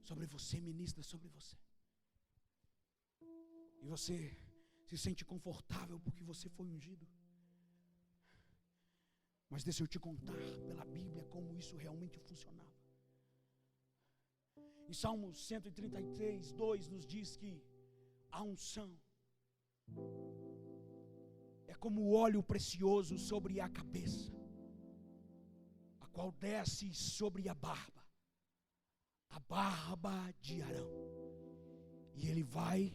sobre você, ministra sobre você. E você se sente confortável porque você foi ungido. Mas deixa eu te contar pela Bíblia como isso realmente funcionava. Em Salmos 133, 2 nos diz que a unção é como o óleo precioso sobre a cabeça, a qual desce sobre a barba de Arão, e ele vai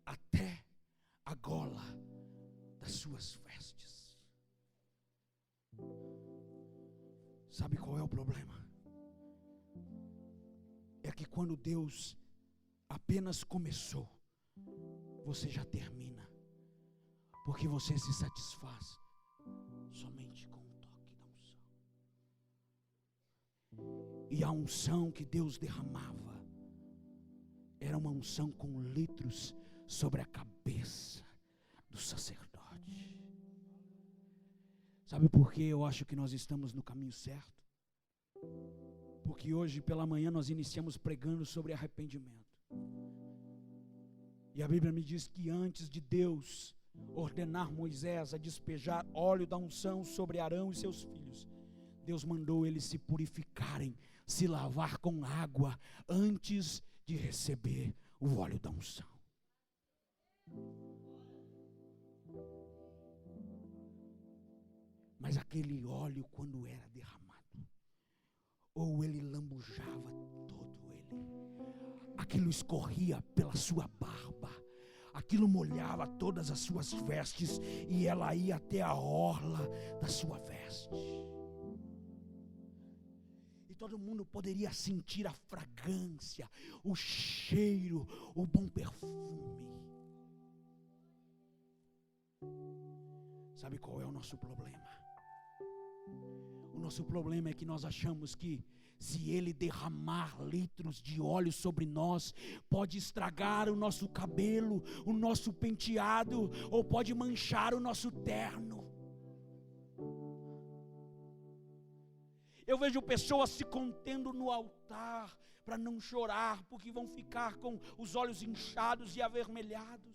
até a gola das suas vestes. Sabe qual é o problema? É que quando Deus apenas começou, você já termina, porque você se satisfaz somente com o toque da unção. E a unção que Deus derramava era uma unção com litros sobre a cabeça do sacerdote. Sabe por que eu acho que nós estamos no caminho certo? Porque hoje pela manhã nós iniciamos pregando sobre arrependimento. E a Bíblia me diz que antes de Deus ordenar Moisés a despejar óleo da unção sobre Arão e seus filhos, Deus mandou eles se purificarem, se lavar com água antes de receber o óleo da unção. Mas aquele óleo, quando era derramado, ou ele lambujava todo ele, aquilo escorria pela sua barba, aquilo molhava todas as suas vestes, e ela ia até a orla da sua veste. E todo mundo poderia sentir a fragrância, o cheiro, o bom perfume. Sabe qual é o nosso problema? O nosso problema é que nós achamos que se ele derramar litros de óleo sobre nós, pode estragar o nosso cabelo, o nosso penteado, ou pode manchar o nosso terno. Eu vejo pessoas se contendo no altar para não chorar, porque vão ficar com os olhos inchados e avermelhados.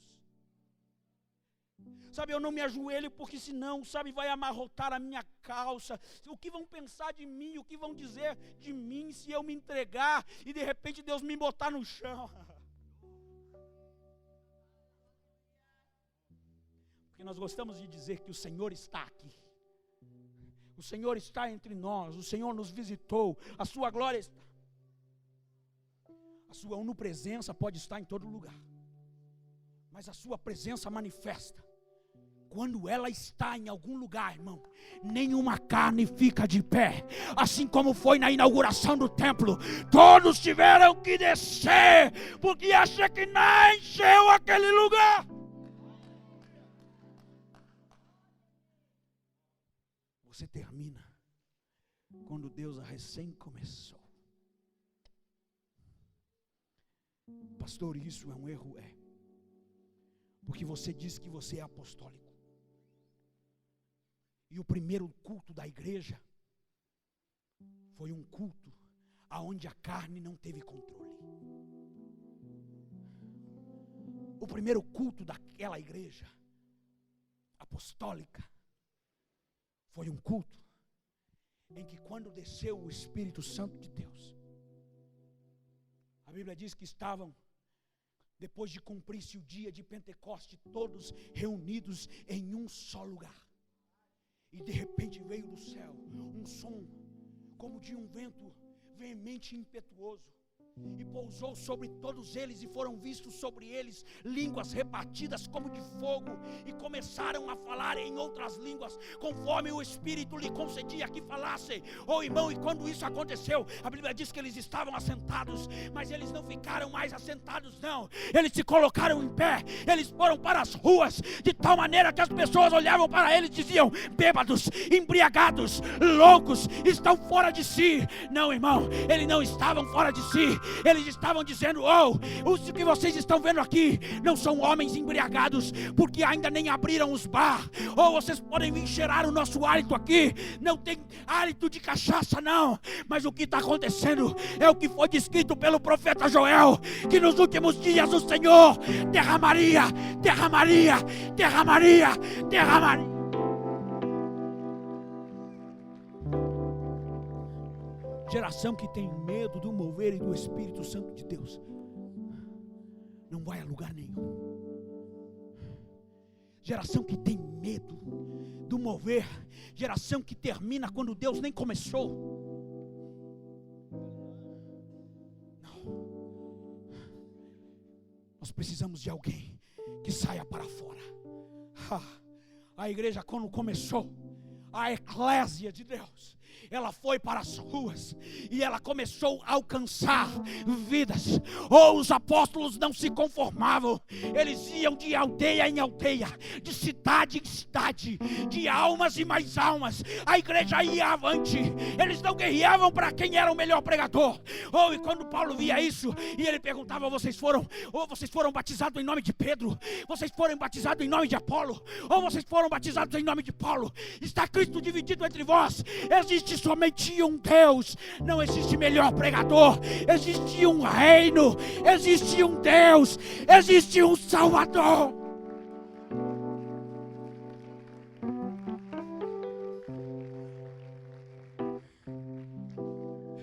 Sabe, eu não me ajoelho porque senão, sabe, vai amarrotar a minha calça. O que vão pensar de mim, o que vão dizer de mim se eu me entregar e de repente Deus me botar no chão? Porque nós gostamos de dizer que o Senhor está aqui. O Senhor está entre nós, o Senhor nos visitou, a sua glória está. A sua onipresença pode estar em todo lugar, mas a sua presença manifesta quando ela está em algum lugar, irmão. Nenhuma carne fica de pé. Assim como foi na inauguração do templo, todos tiveram que descer, porque a Shekinah encheu aquele lugar. Você termina quando Deus recém começou. Pastor, isso é um erro? É. Porque você diz que você é apostólico. E o primeiro culto da igreja foi um culto aonde a carne não teve controle. O primeiro culto daquela igreja apostólica foi um culto em que quando desceu o Espírito Santo de Deus, a Bíblia diz que estavam depois de cumprir-se o dia de Pentecoste, todos reunidos em um só lugar. E de repente veio do céu um som, como de um vento veemente e impetuoso, e pousou sobre todos eles, e foram vistos sobre eles línguas repartidas como de fogo, e começaram a falar em outras línguas, conforme o Espírito lhe concedia que falassem. Irmão, e quando isso aconteceu, a Bíblia diz que eles estavam assentados, mas eles não ficaram mais assentados não, eles se colocaram em pé, eles foram para as ruas, de tal maneira que as pessoas olhavam para eles e diziam: bêbados, embriagados, loucos, estão fora de si. Não, irmão, eles não estavam fora de si. Eles estavam dizendo: o que vocês estão vendo aqui não são homens embriagados, porque ainda nem abriram os bar. Vocês podem vir cheirar o nosso hálito aqui, não tem hálito de cachaça não, mas o que está acontecendo é o que foi descrito pelo profeta Joel, que nos últimos dias o Senhor derramaria. Geração que tem medo do mover e do Espírito Santo de Deus não vai a lugar nenhum. Geração que tem medo do mover, geração que termina quando Deus nem começou. Não. Nós precisamos de alguém que saia para fora. A igreja, quando começou, a eclésia de Deus, ela foi para as ruas e ela começou a alcançar vidas. Os apóstolos não se conformavam, eles iam de aldeia em aldeia, de cidade em cidade, de almas e mais almas. A igreja ia avante, eles não guerreavam para quem era o melhor pregador. E quando Paulo via isso, e ele perguntava: vocês foram batizados em nome de Pedro? Vocês foram batizados em nome de Apolo? Ou vocês foram batizados em nome de Paulo? Está Cristo dividido entre vós? Existe somente um Deus, não existe melhor pregador. Existe um reino, existe um Deus, existe um Salvador.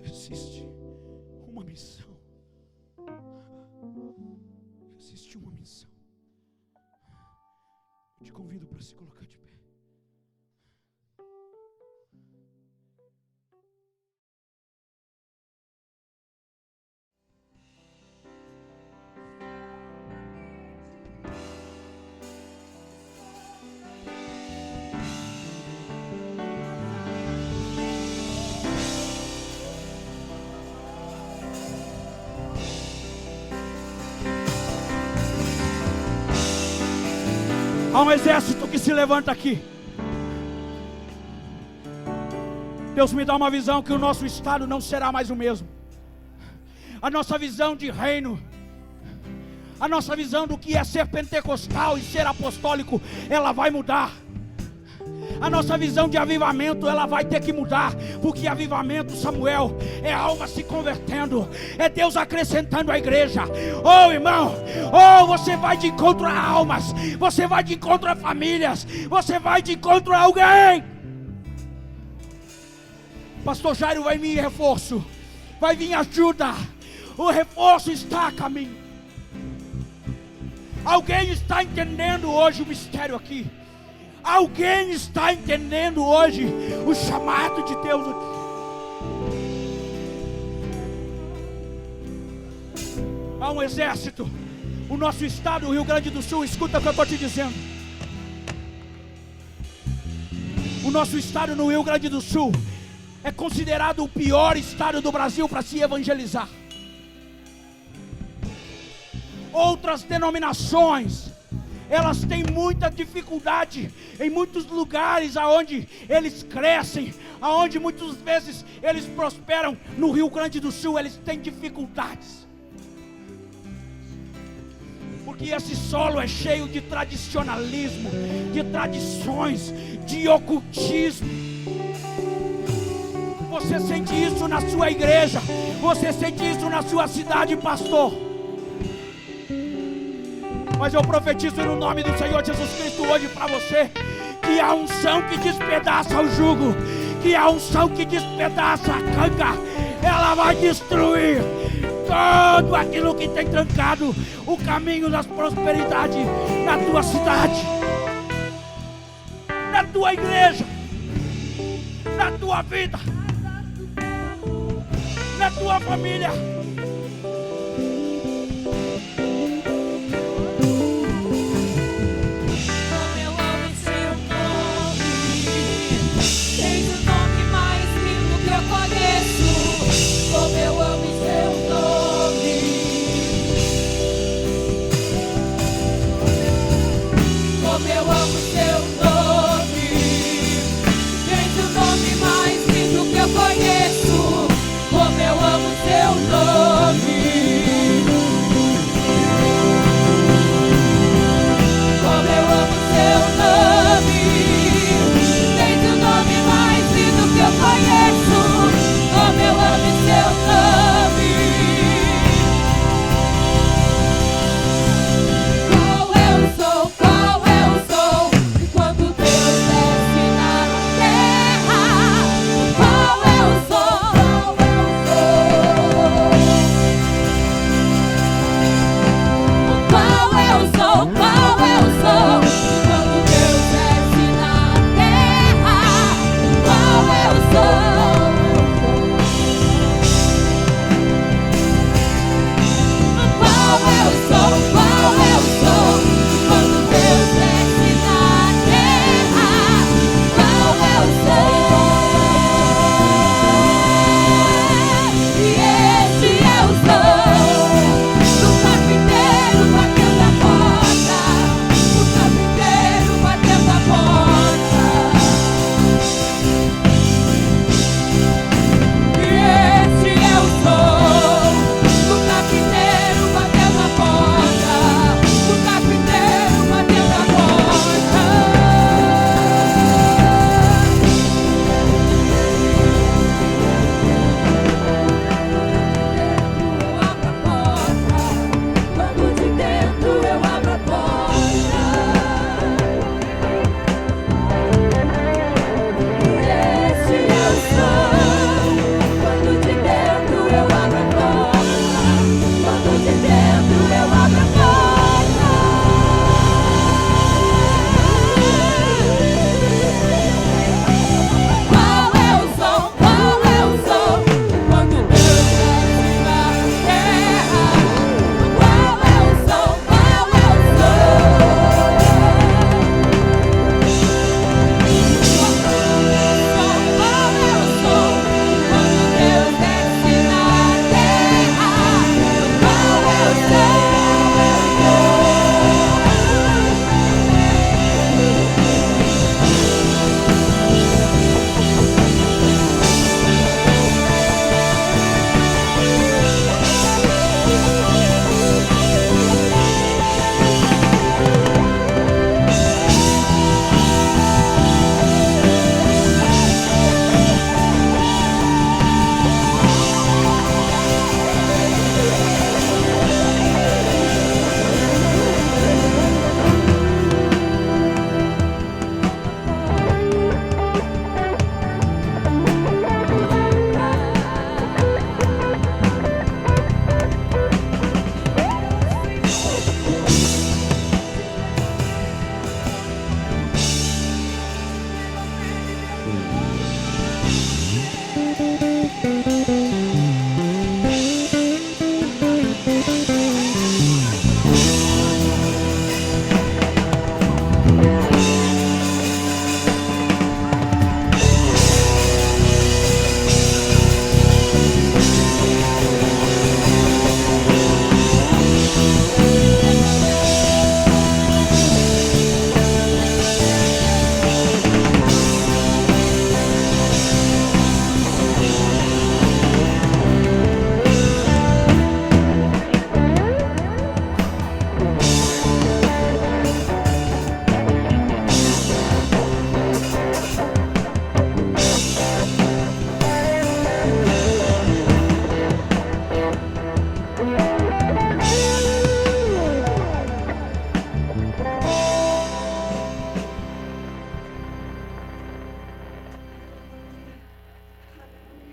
Existe uma missão. Existe uma missão. Eu te convido para se colocar de pé. Há um exército que se levanta aqui. Deus me dá uma visão que o nosso estado não será mais o mesmo. A nossa visão de reino, a nossa visão do que é ser pentecostal e ser apostólico, ela vai mudar. A nossa visão de avivamento, ela vai ter que mudar, porque avivamento, Samuel, é alma se convertendo, é Deus acrescentando a igreja. Irmão, você vai de encontro a almas, você vai de encontro a famílias, você vai de encontro a alguém. Pastor Jairo, vai vir reforço, vai vir ajuda, o reforço está a caminho. Alguém está entendendo hoje o mistério aqui? Alguém está entendendo hoje o chamado de Deus? Há um exército. O nosso estado, o Rio Grande do Sul, escuta o que eu estou te dizendo. O nosso estado no Rio Grande do Sul é considerado o pior estado do Brasil para se evangelizar. Outras denominações, elas têm muita dificuldade em muitos lugares aonde eles crescem, aonde muitas vezes eles prosperam. No Rio Grande do Sul eles têm dificuldades, porque esse solo é cheio de tradicionalismo, de tradições, de ocultismo. Você sente isso na sua igreja, você sente isso na sua cidade, pastor. Mas eu profetizo no nome do Senhor Jesus Cristo hoje para você, que a unção que despedaça o jugo, que a unção que despedaça a canga, ela vai destruir todo aquilo que tem trancado o caminho das prosperidades na tua cidade, na tua igreja, na tua vida, na tua família.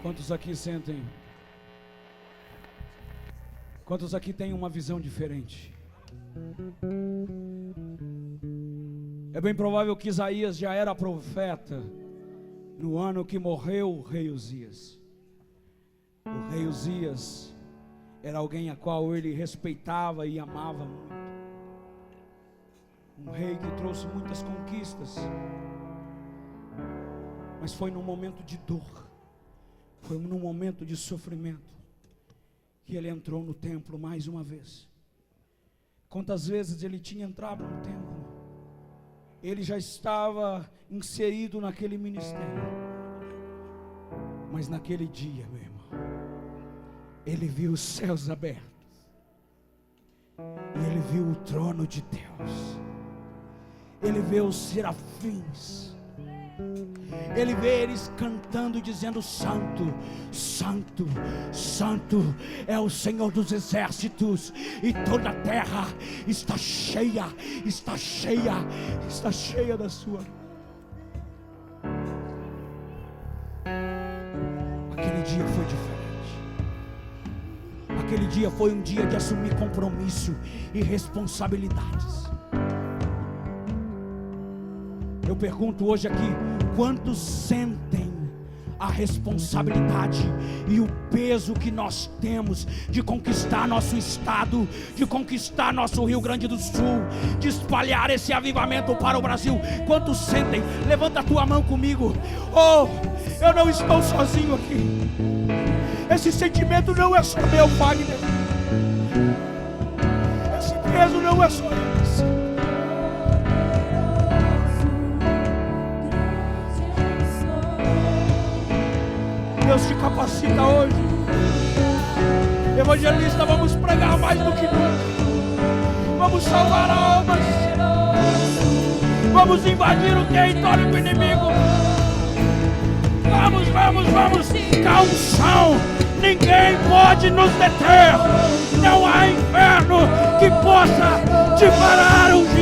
Quantos aqui sentem Quantos aqui têm uma visão diferente? É bem provável que Isaías já era profeta no ano que morreu o rei Uzias. O rei Uzias era alguém a qual ele respeitava e amava muito. Um rei que trouxe muitas conquistas, mas foi num momento de dor, foi num momento de sofrimento, que ele entrou no templo mais uma vez. Quantas vezes ele tinha entrado no templo, ele já estava inserido naquele ministério, mas naquele dia, meu irmão, ele viu os céus abertos, e ele viu o trono de Deus, ele vê os serafins, ele vê eles cantando e dizendo: Santo, Santo, Santo é o Senhor dos exércitos, e toda a terra está cheia, está cheia, está cheia da sua. Aquele dia foi diferente. Aquele dia foi um dia de assumir compromisso e responsabilidades. Eu pergunto hoje aqui: quantos sentem a responsabilidade e o peso que nós temos de conquistar nosso estado, de conquistar nosso Rio Grande do Sul, de espalhar esse avivamento para o Brasil? Quantos sentem? Levanta a tua mão comigo. Oh, eu não estou sozinho aqui. Esse sentimento não é só meu, Wagner. Esse peso não é só esse. Deus te capacita hoje. Evangelista, vamos pregar mais do que nunca. Vamos salvar almas. Vamos invadir o território do inimigo. Vamos, vamos, vamos. Calção. Ninguém pode nos deter. Não há inferno que possa te parar um dia.